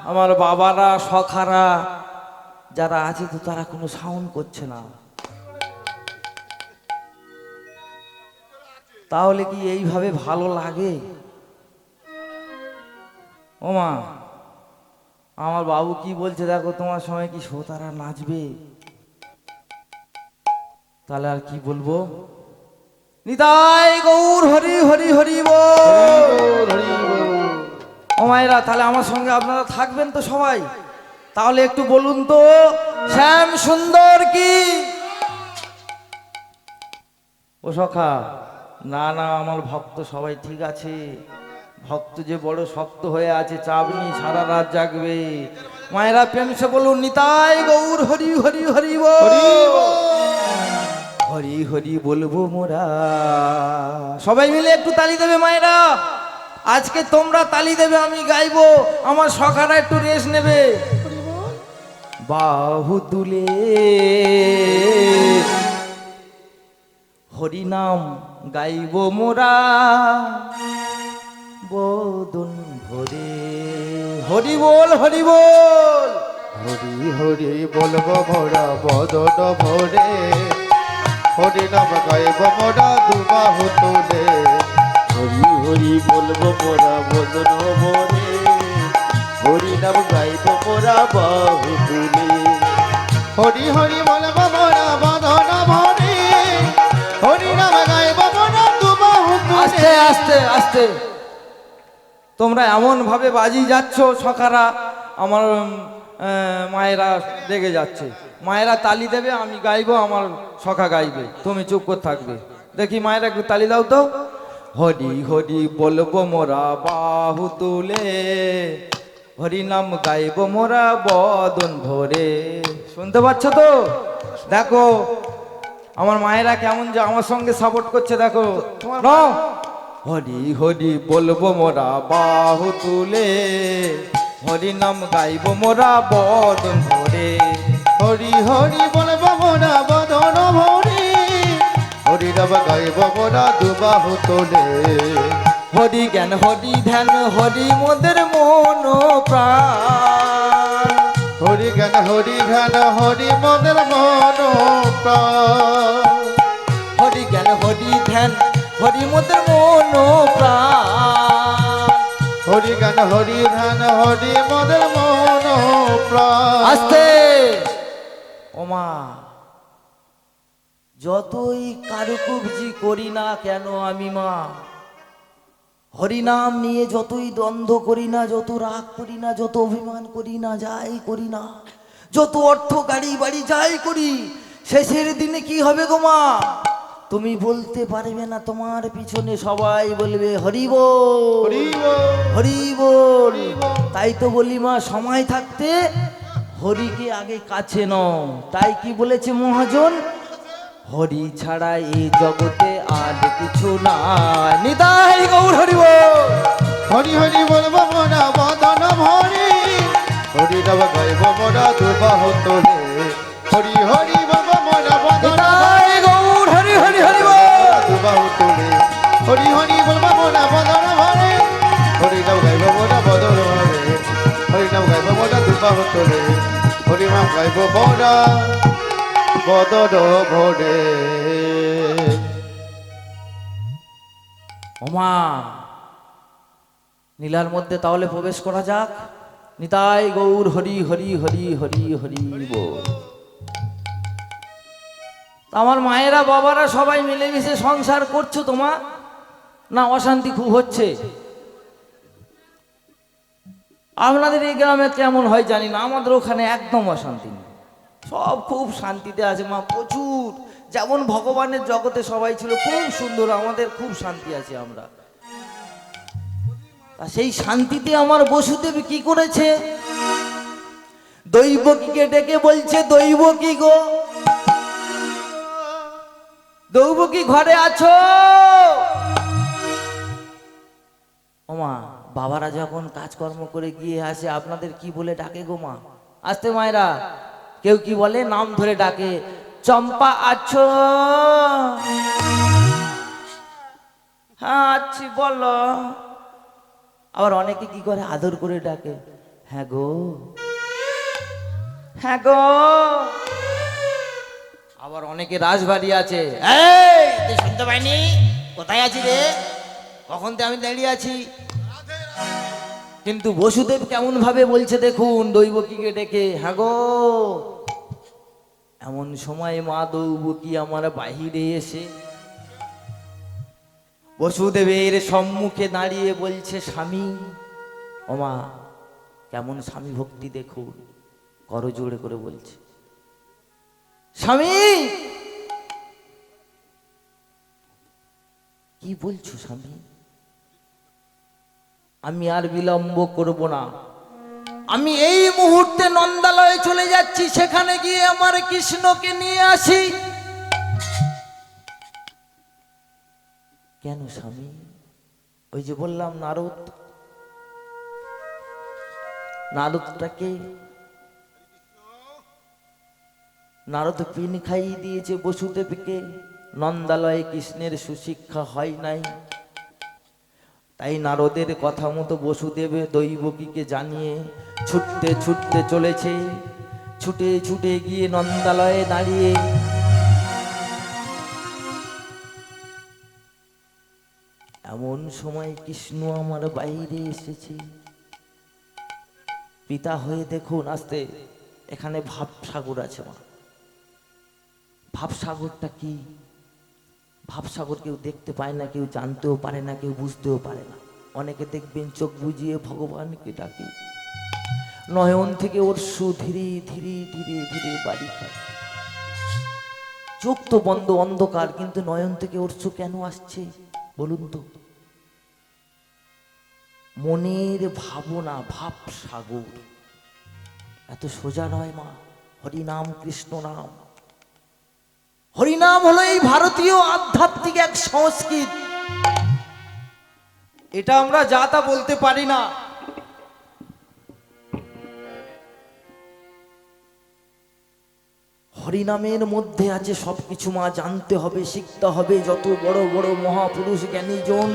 আমার বাবারা সখারা যারা আছে তো তারা কোনো সাউন্ড করছে না। তাহলে কি এইভাবে ভালো লাগে? ও মা আমার বাবু কি বলছে দেখো, তোমার সময় কি শ্রোতারা নাচবে? তাহলে আর কি বলবো? নিতাই গৌর হরি হরি হরি বল। ও মায়েরা তাহলে আমার সঙ্গে আপনারা থাকবেন তো সবাই? তাহলে একটু বলুন তো শ্যাম সুন্দর কি? ও সখা না না আমার ভক্ত সবাই ঠিক আছে। ভক্ত যে বড় শক্ত হয়ে আছে, চাপ নেই, সারা রাত জাগবে। মায়েরা প্রেম সে বলুন নিতাই গৌর হরি হরি হরি বল। হরি হরি বলবো মোরা। সবাই মিলে একটু তালি দেবে মায়েরা। আজকে তোমরা তালি দেবে, আমি গাইবো, আমার সখারা একটু রেস্ট নেবে। বাহু তুলে হরি নাম গাইবো মোরা বদন ভরে। হরি বল হরি বল। হরি হরি বলবো মোরা বদন ভরে হরি নাম গাইব মোরা দুবাহু তুলে হরি হরি বলবো মোরা বদন ভরে হরি নাম গাইব মোরা বাহু তুলে। হরি হরি বলবো মোরা বদন ভরে হরি নাম গাইব মোরা দুবাহু আস্তে তুলে। আস্তে আস্তে তোমরা এমন ভাবে বাজি যাচ্ছ সখারা, আমার মায়েরা রেগে যাচ্ছে। মায়েরা তালি দেবে, আমি গাইবো, আমার সখা গাইবে, তুমি চুপ করে থাকবে। দেখি মায়েরা একটু তালি দাও তো। হরি হরি বলবো মোরা বাহু তুলে হরি নাম গাইবো মোরা বদন ভরে। শুনতে পাচ্ছ তো? দেখো আমার মায়েরা কেমন যে আমার সঙ্গে সাপোর্ট করছে দেখো। নাও। হরি হরি বলবো মোরা বাহু তুলে হরি নাম গাইবো মোরা বদন ভরে। হরি হরি বলবো মোরা বদন ভরে হরি নাম গাইব মোরা দুবাহু তুলে। হরি জ্ঞান হরি ধ্যান হরি মোদের মন প্রাণ। হরি জ্ঞান হরি ধ্যান হরি মনের মন প্রাণ। হরি জ্ঞান হরি ধ্যান হরি মোদের মন প্রাণ। হরি জ্ঞান হরি ধ্যান হরি মনের মন প্রাণ। আস্তে ওমা, যতই কারুকুবজি করি না কেন আমি মা, হরিনাম নিয়ে যতই দ্বন্দ্ব করি না, যত রাগ করি না, যত অভিমান করি না, যাই করি না, যত অর্থ গাড়ি বাড়ি যাই করি, শেষের দিনে কি হবে গো মা? তুমি বলতে পারবে না, তোমার পিছনে সবাই বলবে হরি বল হরি বল, হরি বল। হরি বল। তাই তো বলি মা, সময় থাকতে হরিকে আগে কাছে নাও। তাই কি বলেছে মহাজন? হরি ছাড়া এই জগতে আর কিছু নাই। নিতাই গৌর হরি বল। হরি হরি বলবো মোরা বদন ভরি, হরি নাম গাইব মোরা দুবাহ তোলে। হরি হরি বলবো মোরা বদন নিতাই গৌর হরি হরি হরি বল। দুবাহ তোলে। হরি হরি বলবো মোরা বদন ভরি, হরি নাম গাইব মোরা বদন ভরে। হরি নাম গাইব মোরা দুবাহ তোলে। হরি নাম গাইব মোরা বদন ভরে। ওমা, নীলার মধ্যে তাহলে প্রবেশ করা যাক। নিতাই গৌর হরি হরি হরি হরি হরি বল। আমার মায়েরা বাবারা সবাই মিলেমিশে সংসার করছো তোমা, না অশান্তি খুব হচ্ছে? আপনাদের এই গ্রামে কেমন হয় জানি না, আমাদের ওখানে একদম অশান্তি নেই, সব খুব শান্তিতে আছে মা, প্রচুর। যেমন ভগবানের জগতে সবাই ছিল খুব সুন্দর, আমাদের খুব শান্তি আছে আমরা। তা সেই শান্তিতে আমার বসুদেব কি করেছে? দৈবকীকে ডেকে বলছে, দৈবকী গো, দৈবকী ঘরে আছো? ওমা, বাবারা যখন কাজকর্ম করে গিয়ে আসে, আপনাদের কি বলে ডাকে গো মা? আসতে মায়েরা, কেউ কি বলে? নাম ধরে ডাকে, চম্পা আছো? হ্যাঁ আছি, বলো। আবার অনেকে কি করে? আদর করে ডাকে, হ্যাঁ গো, হ্যাঁ গো। আবার অনেকে রাজবাড়ি আছে, এই তুই শুনতে পাইনি? কোথায় আছি রে? কখন থেকে আমি দাঁড়িয়ে আছি। কিন্তু বসুদেব কেমন ভাবে বলছে দেখুন, দৈবকীকে ডেকে, হ্যাঁ গো। এমন সময় মা দৈবকী আমার বাহিরে এসে বসুদেবের সম্মুখে দাঁড়িয়ে বলছে, স্বামী। ওমা, কেমন স্বামী ভক্তি দেখুন, করজোড়ে করে বলছে, স্বামী। কি বলছো স্বামী? আমি আর বিলম্ব করব না, আমি এই মুহূর্তে নন্দালয়ে চলে যাচ্ছি, সেখানে গিয়ে আমার কৃষ্ণকে নিয়ে আসি। কেন স্বামী? ওই যে বললাম নারদ, নারদটাকে নারদ পিন খাইয়ে দিয়েছে বসুদেবকে, নন্দালয়ে কৃষ্ণের সুশিক্ষা হয় নাই। তাই নারদের কথা মতো বসুদেব দৈবকীকে জানিয়ে ছুটতে ছুটতে চলেছে। ছুটে ছুটে গিয়ে নন্দালয়ে দাঁড়িয়ে এমন সময় কৃষ্ণ আমার বাইরে এসেছে। পিতা হয়ে দেখুন, আসতে এখানে ভাবসাগর আছে মা। ভাবসাগরটা কি? ভাবসাগর কেউ দেখতে পায় না, কেউ জানতেও পারে না, কেউ বুঝতেও পারে না। অনেকে দেখবেন চোখ বুজিয়ে ভগবানকে ডাকে, নয়ন থেকে অশ্রু ধীরে ধীরে ধীরে ধীরে বাড়ি খায়। চোখ তো বন্ধ, অন্ধকার, কিন্তু নয়ন থেকে অশ্রু কেন আসছে বলুন তো? মনের ভাবনা, ভাবসাগর। এত সোজা নয় মা। হরিনাম, কৃষ্ণ নাম। হরিনাম হলো এই ভারতীয় আধ্যাত্মিক এক সংস্কৃত। এটা আমরা যা তা বলতে পারি না। হরিনামের মধ্যে আছে সবকিছু মা, জানতে হবে, শিখতে হবে। যত বড় বড় মহাপুরুষ জ্ঞানীজন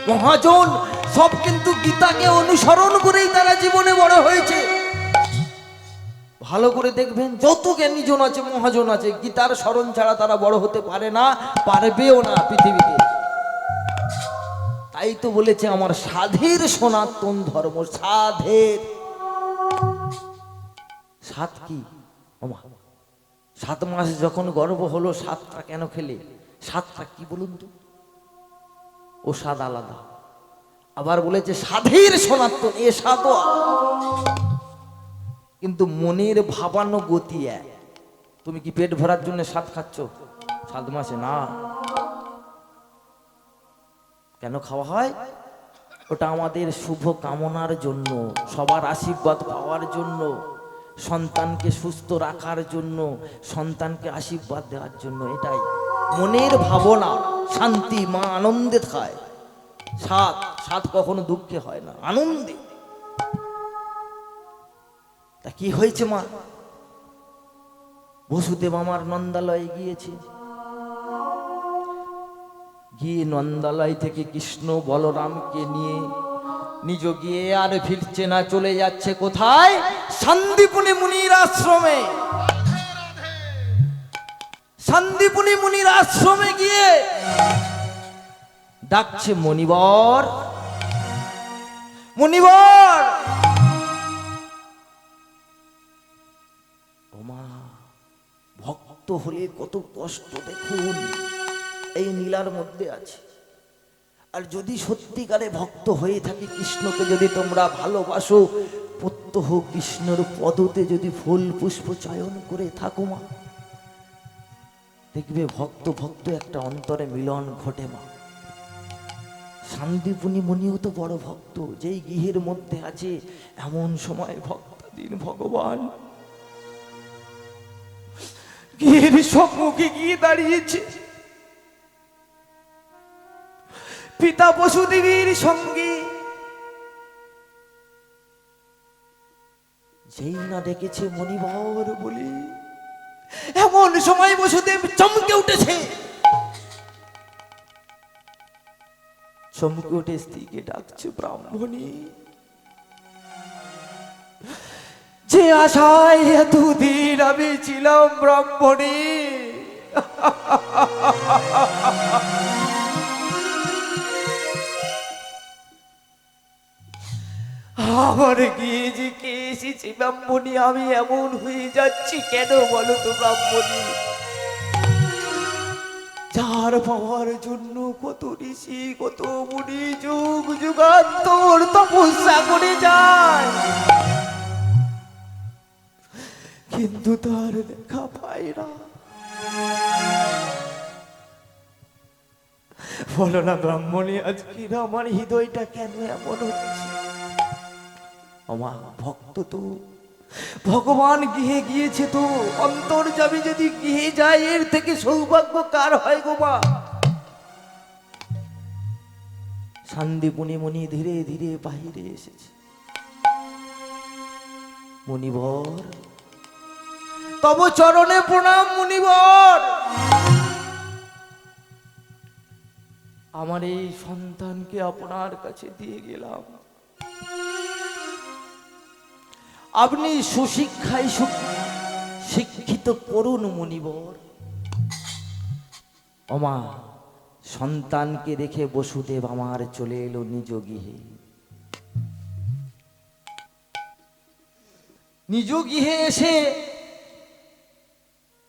মহাজন সব কিন্তু গীতাকে অনুসরণ করেই তারা জীবনে বড় হয়েছে। ভালো করে দেখবেন, যত জ্ঞানীজন আছে, মহাজন আছে, গীতার স্মরণ ছাড়া তারা বড় হতে পারে না, পারবেও না পৃথিবীতে। তাই তো বলেছে আমার সাধের সনাতন ধর্ম। সাধের সাত কি? ওমা, 7 মাস যখন গর্ভ হলো 7টা কেন খেলে? 7টা কি বলুন তো? ও স্বাদ আলাদা। আবার বলেছে সাধের সনাতন, এ স্বাদ কিন্তু মনের ভাবানো গতি এক। তুমি কি পেট ভরার জন্য স্বাদ খাচ্ছ 7 মাসে? না। কেন খাওয়া হয়? ওটা আমাদের শুভ কামনার জন্য, সবার আশীর্বাদ পাওয়ার জন্য, সন্তানকে সুস্থ রাখার জন্য, সন্তানকে আশীর্বাদ দেওয়ার জন্য। এটাই মনের ভাবনা। শান্তি, মা আনন্দে খায়। সাত কখনো দুঃখে হয় না, আনন্দে। তা কি হয়েছে মা? বসুদেব আমার নন্দালয়ে গিয়েছে, গিয়ে নন্দালয় থেকে কৃষ্ণ বলরামকে নিয়ে নিজ গিয়ে আর ফিরছে না, চলে যাচ্ছে কোথায়? সন্দীপনী মুনির আশ্রমে। সন্দীপনী মুনির আশ্রমে গিয়ে ডাকছে মনিবর, মনিবর। ওমা, ভক্ত হলে কত কষ্ট দেখুন, এই নীলার মধ্যে আছে। আর যদি সত্যিকারে ভক্ত হয়ে থাকি, কৃষ্ণকে যদি তোমরা ভালোবাসো, প্রত্যহ কৃষ্ণর পদতে যদি ফুল পুষ্প চয়ন করে থাকো মা, দেখবে ভক্ত ভক্ত একটা অন্তরে মিলন ঘটে মা। শান্তিপুনি মুনিও তো বড় ভক্ত, যেই গৃহের মধ্যে আছে। এমন সময় ভক্তাধীন ভগবান গৃহের সম্মুখে গিয়ে দাঁড়িয়েছে, পিতা বসুদেবের সঙ্গে। যেই না ডেকেছে মনিবর বলে, এমন সময় বসুদেব চমকে উঠেছে। চমকে উঠে স্ত্রীকে ডাকছে, ব্রাহ্মণী। যে আশায় এতদিন আমি ছিলাম ব্রাহ্মণী, আমার গিয়ে যে কে এসেছে ব্রাহ্মণী, আমি এমন হয়ে যাচ্ছি কেন বলো তো ব্রাহ্মণী? যার পাওয়ার জন্য কত ঋষি কত মুনি যুগ যুগান্তর তপস্যা করে যায়, কিন্তু তার দেখা পায় না। বলো না ব্রাহ্মণী, আজকে আমার হৃদয়টা কেন এমন হচ্ছে? আমার ভক্ত তো ভগবান গৃহে গিয়েছে, তো অন্তর যাবে। যদি গৃহে যায়, এর থেকে সৌভাগ্য কার হয় গো মা? শান্তিপুনি মুনি ধীরে ধীরে বাহিরে এসেছে। মুনিবর, তব চরণে প্রণাম মুনিবর। আমার এই সন্তানকে আপনার কাছে দিয়ে গেলাম, আপনি সুশিক্ষায় শিক্ষিত করুন মুনিবর। ওমা, সন্তানকে রেখে বসুদেব আমার চলে এলো নিজ গৃহে। নিজ গৃহে এসে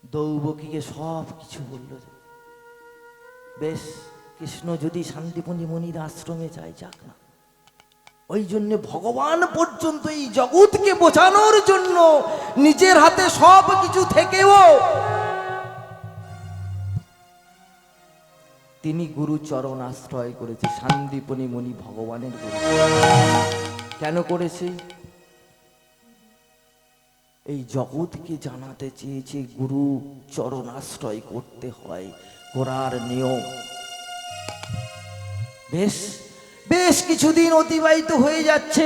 দৌবকীকে সব কিছু বলল। বেশ, কৃষ্ণ যদি শান্তিপুনি মুনির আশ্রমে যায়, যাক না। ওই জন্য ভগবান পর্যন্ত এই জগৎকে বোঝানোর জন্য নিজের হাতে সব কিছু থেকেও তিনি গুরু চরণ আশ্রয় করেছে। শান্তিপুনি মুনি ভগবানের গুরু। কেন করেছে? এই জগৎকে জানাতে চেয়েছে গুরু চরণ আশ্রয় করতে হয়, করার নিয়ম। বেশ বেশ কিছুদিন অতিবাহিত হয়ে যাচ্ছে।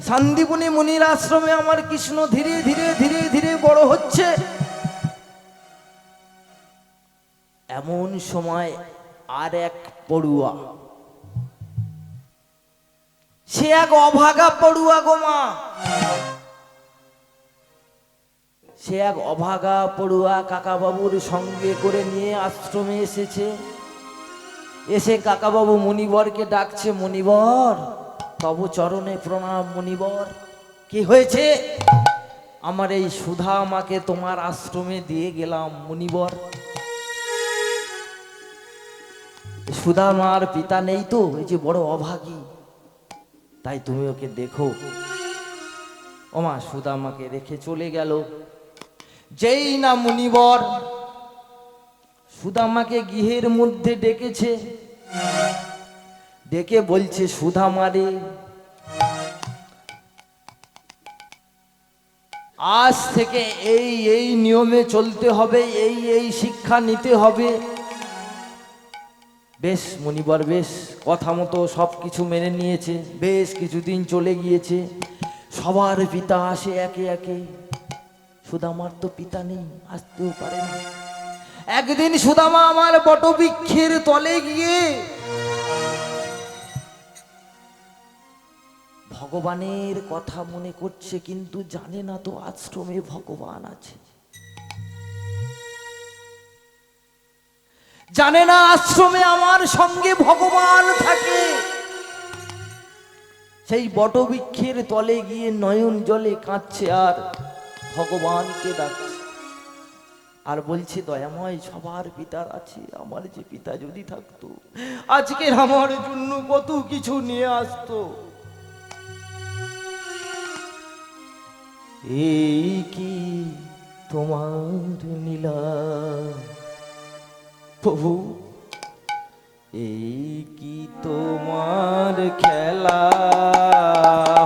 শান্তিপুনি মুনির আশ্রমে আমার কৃষ্ণ ধীরে ধীরে ধীরে ধীরে বড় হচ্ছে। এমন সময় আর এক পড়ুয়া সে এক অভাগা পড়ুয়া গো মা, সে এক অভাগা পড়ুয়া কাকাবাবুর সঙ্গে করে নিয়ে আশ্রমে এসেছে। এসে কাকাবাবু মণিবরকে ডাকছে, মণিবর তব চরণে প্রণাম। মণিবর, কি হয়েছে? আমার এই সুধা আমাকে তোমার আশ্রমে দিয়ে গেলাম মণিবর। সুধা মার পিতা নেই তো, এই যে বড় অভাগী, তাই তুমি ওকে দেখো। ওমা সুধা আমাকে রেখে চলে গেল। যেই না মুনিবর সুদামাকে গৃহের মধ্যে ডেকেছে, ডেকে বলছে, সুধা মারে আজ থেকে এই এই নিয়মে চলতে হবে, এই এই শিক্ষা নিতে হবে। বেশ মুনিবর বেশ কথা মতো সব কিছু মেনে নিয়েছে। বেশ কিছুদিন চলে গিয়েছে, সবার পিতা আসে একে একে। সুদামার তো পিতা নেই, আসতেও পারে না। একদিন সুদামা আমার বটবৃক্ষের তলে গিয়ে ভগবানের কথা মনে করছে, কিন্তু জানে না তো আশ্রমে ভগবান আছে। জানে না আশ্রমে আমার সঙ্গে ভগবান থাকে। সেই বটবৃক্ষের তলে গিয়ে নয়ন জলে কাঁদছে আর ভগবানকে ডাকছে আর বলছে, দয়াময় সবার পিতার আছে, আমার যে পিতা যদি থাকতো আজকের আমার জন্য কত কিছু নিয়ে আসতো। এই কি তোমার লীলা প্রভু, এই কি তোমার খেলা।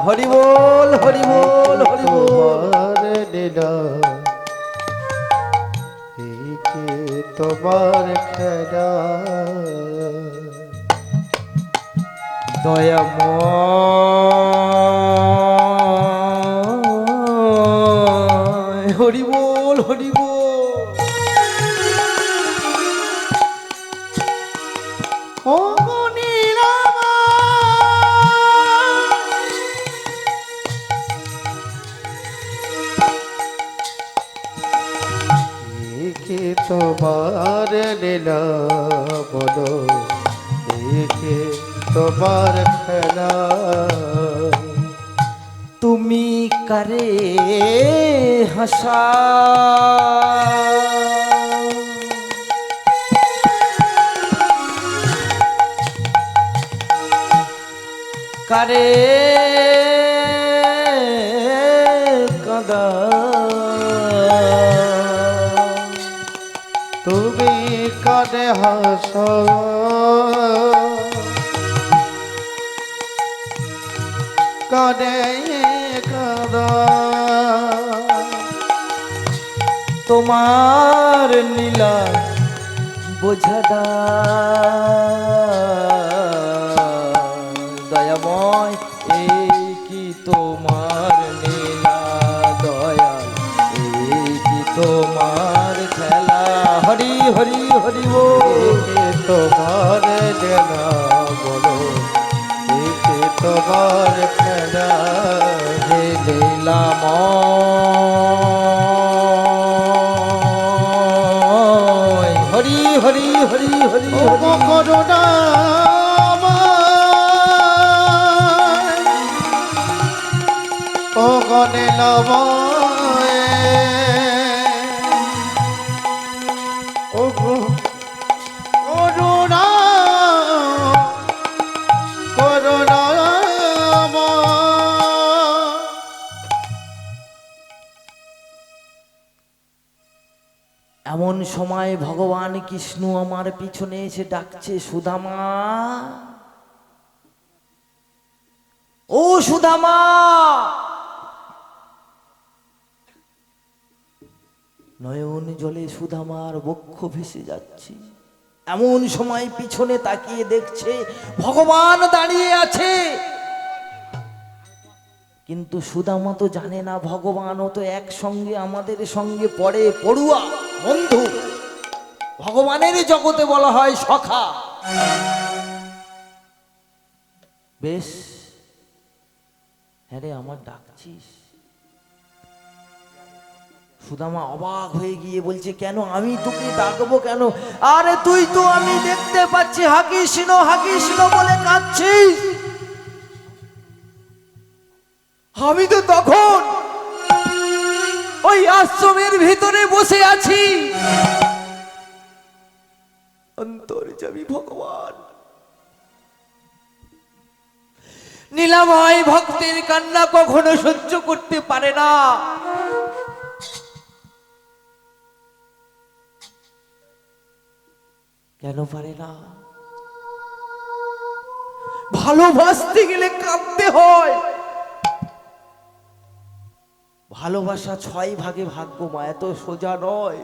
হরি বল হরি বল হরি বল। তোমার লীলা, এই কি তোমার খেলা। দয়াময় হরি বল হরি বল। ও নীলামা, এই কি তোমার লীলা বলো, এই কি তোমার খেলা। তুমি করে হাসা করে কাদা, তুমি কাঁদে হাসো, কাঁদে কাঁদা। তোমার নীলা বোঝাদা। দয়াময় এই কি তোমার নীলা, দয়াল এই কি তোমার খেলা। হরি হরি হরি বল। তোমার লীলা বলো, এই কি তোমার খেলা। হে লীলাময় হরি হরি হরি হরি ও হরি। করুণা, ও গনে লবয়, ও করুণা, করুণা। এমন সময় ভগবান কৃষ্ণ আমার পিছনে এসে ডাকছে, সুদামা ও সুদামা। নয়ন জলে সুদামার বক্ষ ভেসে যাচ্ছে। এমন সময় পিছনে তাকিয়ে দেখছে ভগবান দাঁড়িয়ে আছে, কিন্তু সুদামা তো জানে না ভগবানও তো একসঙ্গে আমাদের সঙ্গে পড়ে পড়ুয়া বন্ধু। ভগবানের জগতে বলা হয় সখা। বেশ হ্যাঁ রে, আমার ডাকছিস? সুদামা অবাক হয়ে গিয়ে বলছে, কেন আমি তোকে ডাকবো কেন? আরে তুই তো আমি দেখতে পাচ্ছি হাকিস বলে কাঁদছিস। আমি তো তখন ওই আশ্রমের ভিতরে বসে আছি। অন্তর্যামী ভগবান নীলাময় ভক্তের কান্না কখনো সহ্য করতে পারে না। কেন পারে না? ভালোবাসতে গেলে কাঁদতে হয়। ভালোবাসা 6 ভাগে ভাগ্য মা, এত সোজা নয়।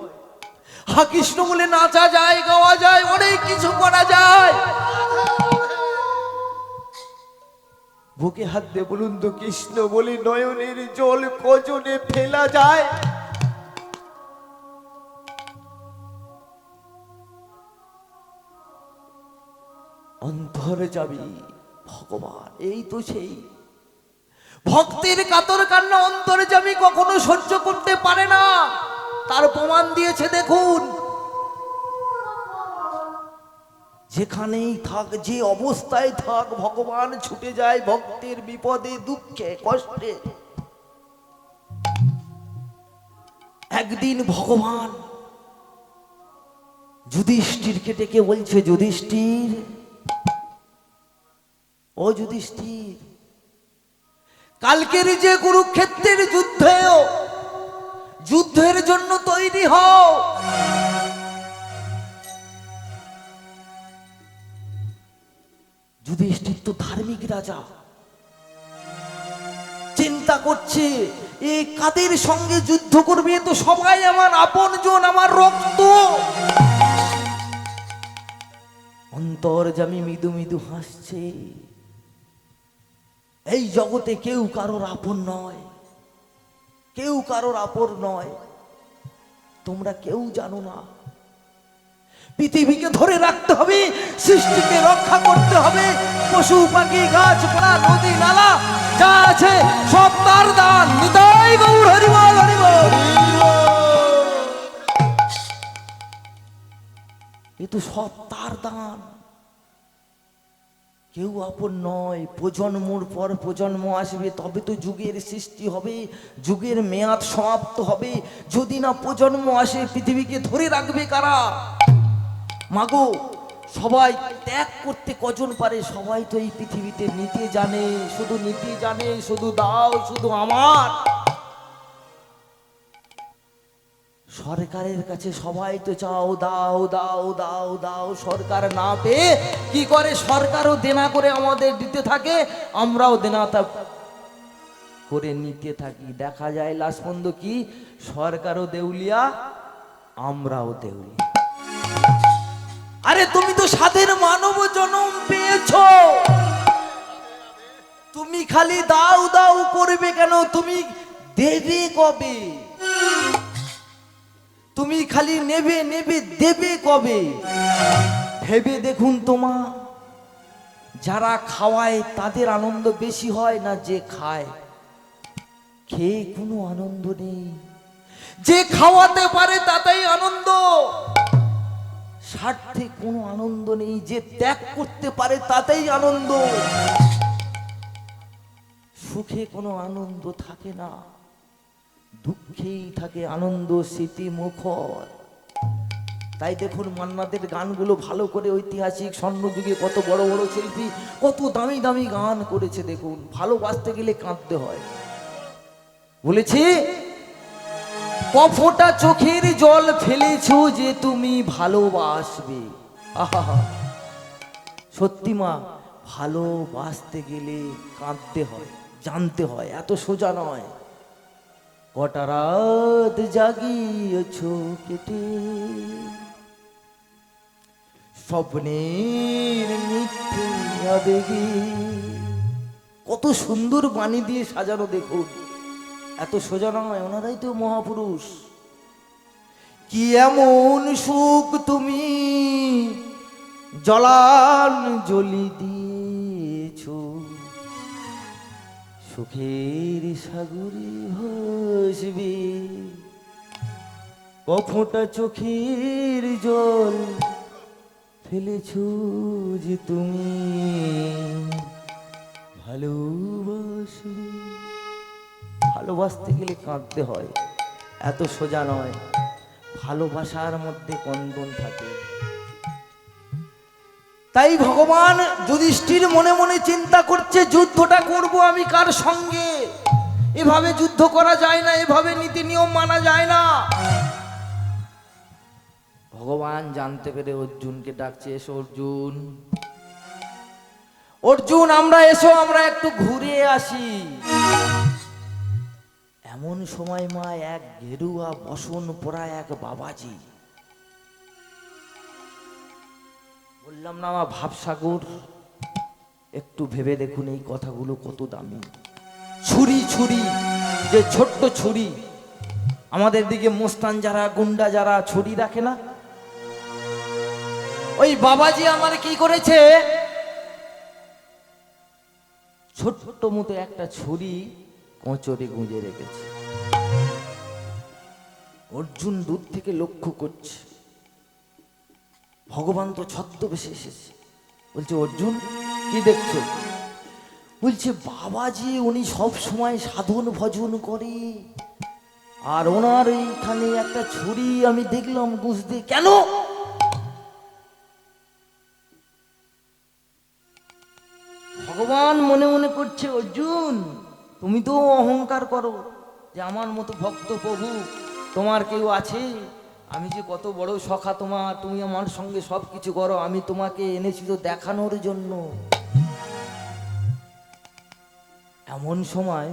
হা কৃষ্ণ বলে নাচা যায়, গাওয়া যায়, অনেক কিছু করা যায়। বুকে হাত দিয়ে বলুন তো, কৃষ্ণ বলে নয়নের জল কজনে ফেলা যায়? অন্তর্যামী ভগবান এই তো সেই ভক্তের কাতর কান্না অন্তর্যামী কখনো সহ্য করতে পারে না। তার প্রমাণ দিয়েছে দেখুন। যেখানেই থাক, যে অবস্থায় থাক, ভগবান ছুটে যায় ভক্তের বিপদে, দুঃখে, কষ্টে। একদিন ভগবান যুধিষ্ঠিরকে ডেকে বলছে, যুধিষ্ঠির, ও যুধিষ্ঠির, কালকের যে কুরুক্ষেত্রের যুদ্ধের জন্য তৈরি হও। যুধিষ্ঠির তো ধার্মিক রাজা, চিন্তা করছে এ কাদের সঙ্গে যুদ্ধ করবে? তো সবাই আমার আপনজন, আমার রক্ত। অন্তর্যামী মৃদু মৃদু হাসছে। এই জগতে কেউ কারোর আপন নয়, কেউ কারোর আপন নয়। তোমরা কেউ জানো না। পৃথিবীকে ধরে রাখতে হবে, সৃষ্টিকে রক্ষা করতে হবে। পশু পাখি গাছপালা নদী নালা যা আছে সব তার দান। নিতাই গৌর হরি বল, হরি বল। এ তো সব তার দান, কেউ আপন নয়। প্রজন্মর পর প্রজন্ম আসবে, তবে তো যুগের সৃষ্টি হবে, যুগের মেয়াদ সমাপ্ত হবে। যদি না প্রজন্ম আসে, পৃথিবীকে ধরে রাখবে কারা? মাগো, সবাই ত্যাগ করতে কজন পারে? সবাই তো এই পৃথিবীতে নিতে জানে, শুধু নিতে জানে, শুধু দাও, শুধু আমার। সরকারের কাছে সবাই তো চাও, দাও দাও দাও দাও। সরকার না পেয়ে কি করে? সরকারও দেনা করে আমাদের দিতে থাকে, আমরাও দেনা করে নিতে থাকি। দেখা যায় লাস্ট পর্যন্ত কি, সরকারও দেউলিয়া, আমরাও দেউলিয়া। আরে তুমি তো স্বাধীন মানব জন্ম পেয়েছো, তুমি খালি দাও দাও করবে কেন? তুমি দেবে কবে? তুমি খালি নেবে নেবে, দেবে কবে? ভেবে দেখুন তোমা, যারা খাওয়ায় তাদের আনন্দ বেশি হয় না যে খায়? খেয়ে কোনো আনন্দ নেই। যে খাওয়াতে পারে তাতেই আনন্দ, স্বার্থে কোনো আনন্দ নেই। যে ত্যাগ করতে পারে তাতেই আনন্দ, সুখে কোনো আনন্দ থাকে না, দুঃখেই থাকে আনন্দ, স্মৃতি মুখর। তাই দেখুন মান্নাদের গানগুলো ভালো করে, ঐতিহাসিক স্বর্ণযুগে কত বড় বড় শিল্পী কত দামি দামি গান করেছে। দেখুন, ভালোবাসতে গেলে কাঁদতে হয়। বলেছি, কফোটা চোখের জল ফেলেছো যে তুমি ভালোবাসবে। আহা, সত্যি মা, ভালোবাসতে গেলে কাঁদতে হয়, জানতে হয়, এত সোজা নয়। কটা রাত জাগিয়েছো কেটে, স্বপ্নের মিথ্যে আবেগে। কত সুন্দর বাণী দিয়ে সাজানো দেখুন, এত সোজা নয়। ওনারাই তো মহাপুরুষ। কি এমন সুখ তুমি জলাঞ্জলি দিয়েছো, চোখের সাগরে ভাসবে কফোঁটা চোখের জল ফেলেছ যে তুমি ভালোবাসবে। ভালোবাসতে গেলে কাঁদতে হয়, এত সোজা নয়। ভালোবাসার মধ্যে কন্দন থাকে। তাই ভগবান যুধিষ্ঠির মনে মনে চিন্তা করছে, যুদ্ধটা করব আমি কার সঙ্গে? এভাবে যুদ্ধ করা যায় না, এভাবে নীতি নিয়ম মানা যায় না। ভগবান জানতে পেরে অর্জুনকে ডাকছে, এসো অর্জুন, অর্জুন আমরা এসো, আমরা একটু ঘুরে আসি। এমন সময় মা এক গেরুয়া বসন পরা এক বাবাজি, বললাম না মা ভাবসাগর, একটু ভেবে দেখুন এই কথাগুলো কত দামি। ছুরি, ছুরি, যে ছোট্ট ছুরি, আমাদের দিকে মোস্তান যারা, গুন্ডা যারা ছুরি রাখে না, ওই বাবাজি আমার কি করেছে, ছোট্ট মতো একটা ছুরি কোঁচরে গুঁজে রেখেছে। অর্জুন দূর থেকে লক্ষ্য করছে, ভগবান তো ছদ্মবেশে এসেছে। বলছে অর্জুন কি দেখছো? বলছে বাবাজি উনি সব সময় সাধন ভজন করে, আর ওনার এইখানে একটা ছুরি আমি দেখলাম গুঁজতে। কেন? ভগবান মনে মনে করছে, অর্জুন তুমি তো অহংকার করো যে আমার মতো ভক্ত প্রভু তোমার কেউ আছে, আমি যে কত বড় সখা তোমার, তুমি আমার সঙ্গে সব কিছু করো, আমি তোমাকে এনেছি তো দেখানোর জন্য। এমন সময়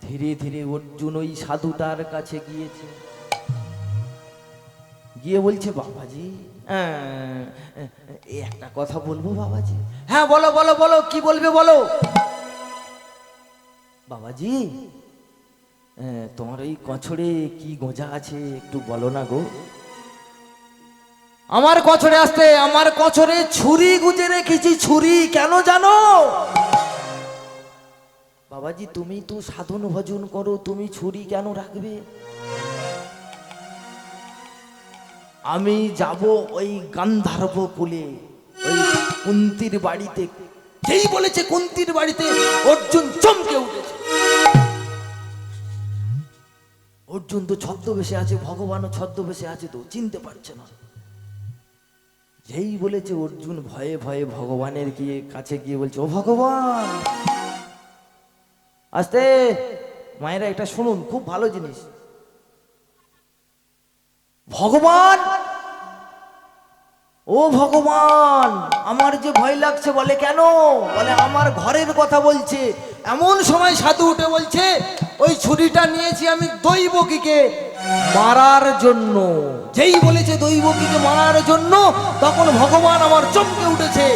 ধীরে ধীরে অর্জুন ওই সাধুটার কাছে গিয়েছে, গিয়ে বলছে বাবাজি এই একটা কথা বলবো বাবাজি। হ্যাঁ বলো বলো বলো, কি বলবে বলো। বাবাজি তোমার ওই কছড়ে কি গোঁজা আছে একটু বলো না গো। আমার কছড়ে আসতে, আমার কছড়ে ছুরি গুঁজে রেখেছি। ছুরি কেন জানো? বাবাজি তুমি তো সাধন ভজন করো, তুমি ছুরি কেন রাখবে? আমি যাব ওই গান্ধার্ব কুলে, ওই কুন্তির বাড়িতে। যেই বলেছে কুন্তির বাড়িতে, অর্জুন চমকে উঠেছে। অর্জুন তো ছদ্মবেশে আছে, ভগবানও ছদ্মবেশে আছে, তো চিনতে পারছে না। যেই বলেছে অর্জুন ভয়ে ভয়ে ভগবানের কাছে গিয়ে বলছে, ও ভগবান। আস্তে মায়েরা এটা শুনুন, খুব ভালো জিনিস। ভগবান, ও ভগবান আমার যে ভয় লাগছে। বলে কেন? বলে আমার ঘরের কথা বলছে। এমন সময় সাধু উঠে বলছে, ওই ছুরিটা নিয়েছি আমি দৈবকীকে মারার জন্য। যেই বলেছে দৈবকীকে মারার জন্য, তখন ভগবান আমার চমকে উঠেছে।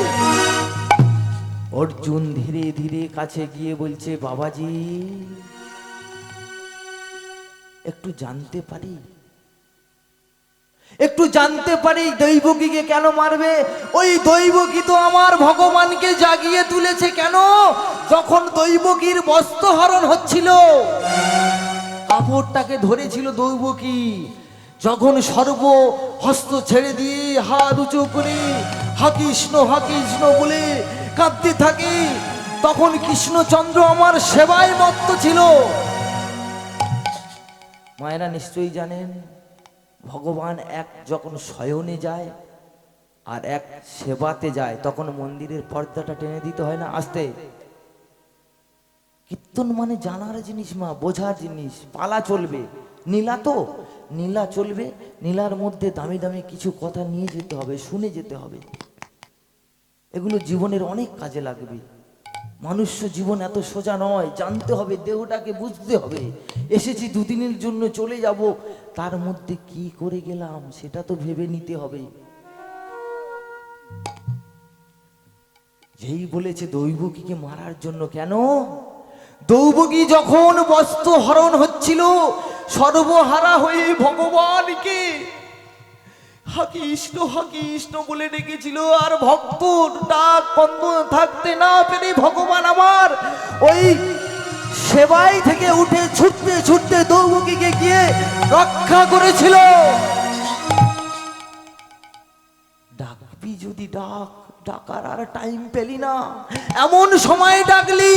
অর্জুন ধীরে ধীরে কাছে গিয়ে বলছে, বাবাজি একটু জানতে পারি, একটু জানতে পারি দৈবকীকে কেন মারবে? ওই দৈবকী তো আমার ভগবানকে জাগিয়ে তুলেছে। কেন? যখন দৈবকীর বস্ত্র হরণ হচ্ছিল, কাপড়টাকে ধরেছিল দৈবকী। যখন সর্ব হস্ত ছেড়ে দিয়ে হাত উঁচু করে হা কৃষ্ণ বলে কাঁদতে থাকে, তখন কৃষ্ণচন্দ্র আমার সেবায় মত্ত ছিল। মায়েরা নিশ্চয়ই জানেন, ভগবান এক যখন শয়নে যায় আর এক সেবাতে যায়, তখন মন্দিরের পর্দাটা টেনে দিতে হয় না আস্তে। কীর্তন মানে জানার জিনিস মা, বোঝার জিনিস। পালা চলবে, নীলা তো নীলা চলবে, নীলার মধ্যে দামি দামি কিছু কথা নিয়ে যেতে হবে, শুনে যেতে হবে। এগুলো জীবনের অনেক কাজে লাগবে। মনুষ্য জীবন এত সোজা নয়, জানতে হবে, দেহটাকে বুঝতে হবে। এসেছি দুদিনের জন্য, চলে যাব, তার মধ্যে কি করে গেলাম সেটা তো ভেবে নিতে হবে। যেই বলেছে দৈবকীকে মারার জন্য। কেন? দৈবকী যখন বস্ত্র হরণ হচ্ছিল, সর্বহারা হয়ে ভগবানকে হা কৃষ্ণ বলে ডেকেছিল। আর ভক্ত ডাক বন্ধ থাকতে না পেরে ভগবান আমার ওই সেবাই থেকে উঠে ছুটতে ছুটতে দৌমুখীকে গিয়ে রক্ষা করেছিল। ডাকবি যদি ডাক, ডাকার আর টাইম পেলি না, এমন সময় ডাকলি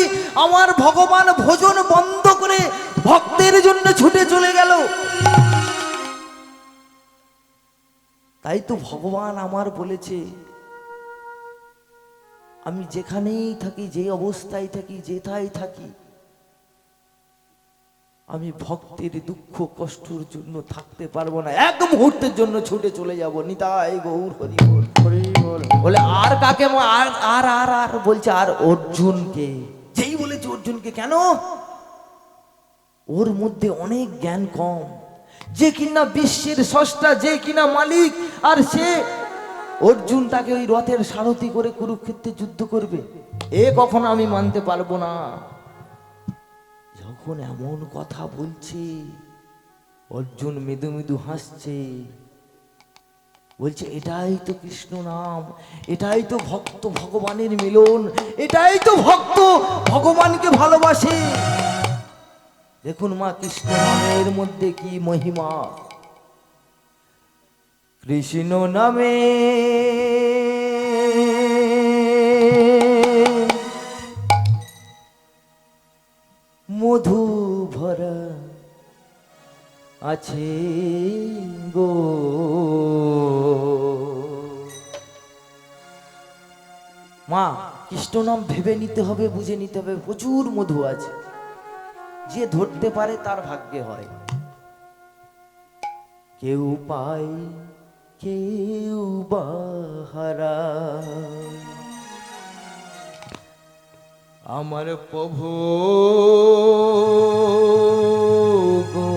আমার ভগবান ভোজন বন্ধ করে ভক্তের জন্য ছুটে চলে গেল। তাই তো ভগবান আমার বলেছে, আমি যেখানেই থাকি, যে অবস্থায় থাকি, যেথায় থাকি, আমি ভক্তের দুঃখ কষ্টর জন্য থাকতে পারবো না, এক মুহূর্তের জন্য ছুটে চলে যাব। নিতাই গৌর হরি বল। হরি বল। বলে আর কাকে, আর আর আর আর বলছে আর অর্জুনকে। যেই বলেছে অর্জুনকে, কেন? ওর মধ্যে অনেক জ্ঞান কম। যে কিনা বিশ্বের স্রষ্টা, যে কিনা মালিক, আর সে অর্জুন তাকে ওই রথের সারথি করে কুরুক্ষেত্রে যুদ্ধ করবে, এ কখনো আমি মানতে পারবো না। যখন এমন কথা বলছে, অর্জুন মৃদু মৃদু হাসছে, বলছে এটাই তো কৃষ্ণ নাম, এটাই তো ভক্ত ভগবানের মিলন, এটাই তো ভক্ত ভগবানকে ভালোবাসে। দেখুন মা, কৃষ্ণ নামের মধ্যে কি মহিমা। কৃষ্ণ নামে মধু ভরা আছে গো। মা, কৃষ্ণ নাম ভেবে নিতে হবে, বুঝে নিতে হবে, প্রচুর মধু আছে। যে ধরতে পারে তার ভাগ্যে হয়। কেউ পায়, কেউ বা হারায়। আমার প্রভু গো,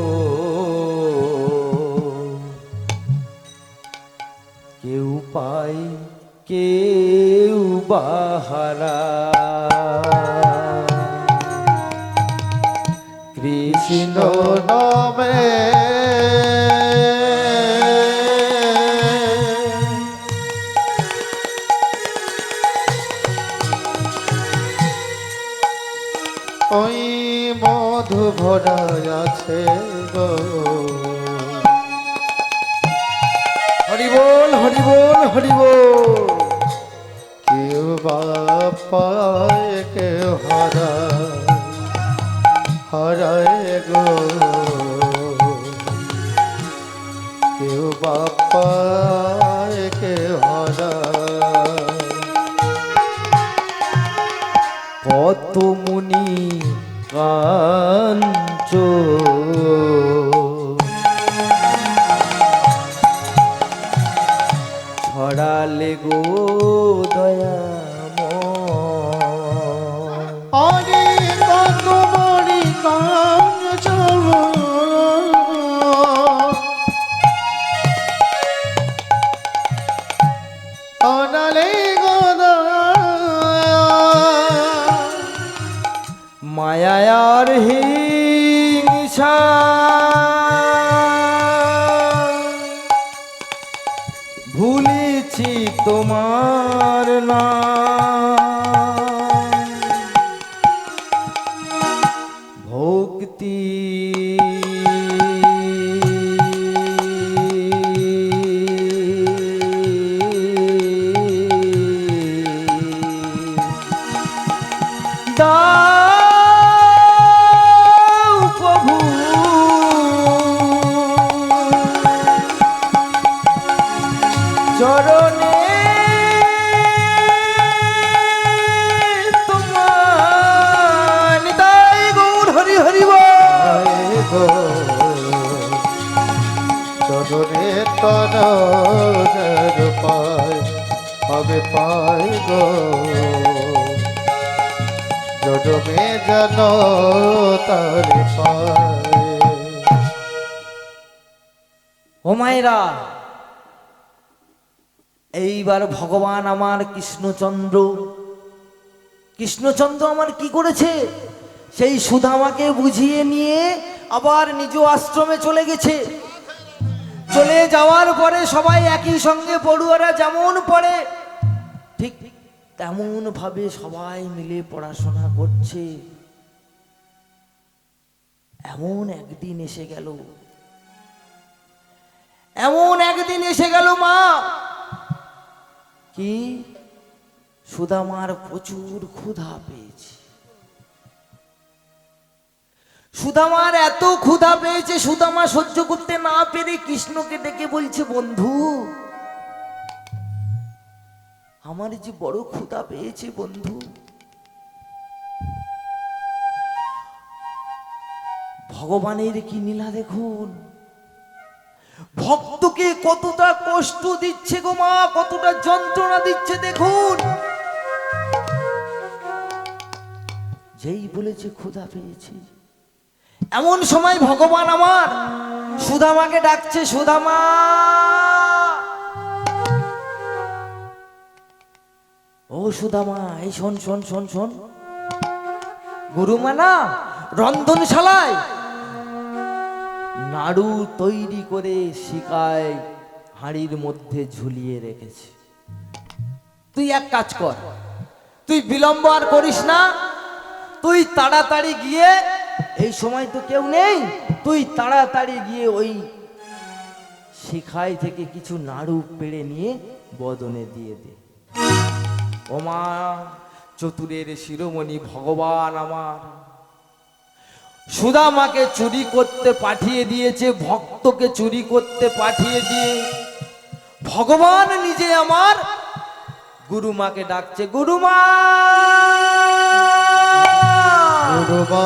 কেউ পায়, কেউ বা হারায়। কৃষ্ণ নামে ওই মধু ভরা আছে গো। হরি বল, হরি বল, হরি বল। কেউ বা পায়, কেউ হারায়, হারায় গো। কেউ বা পায়, কেউ হারায়। কত মুনি কাঞ্চ ছড়ালে গো দয়াময়। অরে কত মরি কাঞ্চ অনালে গোদা মায়ার হিংসা ভুলেছি তোমার নাম। ভক্তি দাও প্রভু, চরণে তোমার। নিতাই গৌর হরি হরি বল। গো চরণে তর পায়, হবে পায় গো। জনমে জন তার পায়। ও মায়েরা, এইবার ভগবান আমার কৃষ্ণচন্দ্র, কৃষ্ণচন্দ্র আমার কি করেছে? সেই সুধামাকে বুঝিয়ে নিয়ে আবার নিজ আশ্রমে চলে গেছে। চলে যাওয়ার পরে সবাই একই সঙ্গে পড়ুয়ারা যেমন পড়ে ঠিক তেমন ভাবে সবাই মিলে পড়াশোনা করছে। এমন একদিন এসে গেল, এমন একদিন এসে গেল মা, কি সুদামার প্রচুর ক্ষুধা পেয়েছে। সুদামার এত ক্ষুধা পেয়েছে, সুদামা সহ্য করতে না পেরে কৃষ্ণকে ডেকে বলছে, বন্ধু আমার যে বড় ক্ষুধা পেয়েছে বন্ধু, ভগবানের কি লীলা দেখুন, ভক্তকে কতটা কষ্ট দিচ্ছে গো মা, কতটা যন্ত্রণা দিচ্ছে দেখুন। যেই বলেছে ক্ষুধা পেয়েছি, এমন সময় ভগবান আমার সুদামাকে ডাকছে, সুদামা ও সুদামা, এই শোন শোন শোন শোন, গুরুমা না রন্ধনশালায় নাড়ু তৈরি করে শিকায় হাঁড়ির মধ্যে ঝুলিয়ে রেখেছে। তুই এক কাজ কর, তুই বিলম্ব আর করিস না, তুই তাড়াতাড়ি গিয়ে, এই সময় তো কেউ নেই, তুই তাড়াতাড়ি গিয়ে ওই শিখাই থেকে কিছু নাড়ু পেড়ে নিয়ে বদনে দিয়ে দে। ও মা, চতুরের শিরোমণি ভগবান আমার সুদামাকে চুরি করতে পাঠিয়ে দিয়েছে, ভক্তকে চুরি করতে পাঠিয়ে দিয়ে ভগবান নিজে আমার গুরুমাকে ডাকছে, গুরুমা গুরুমা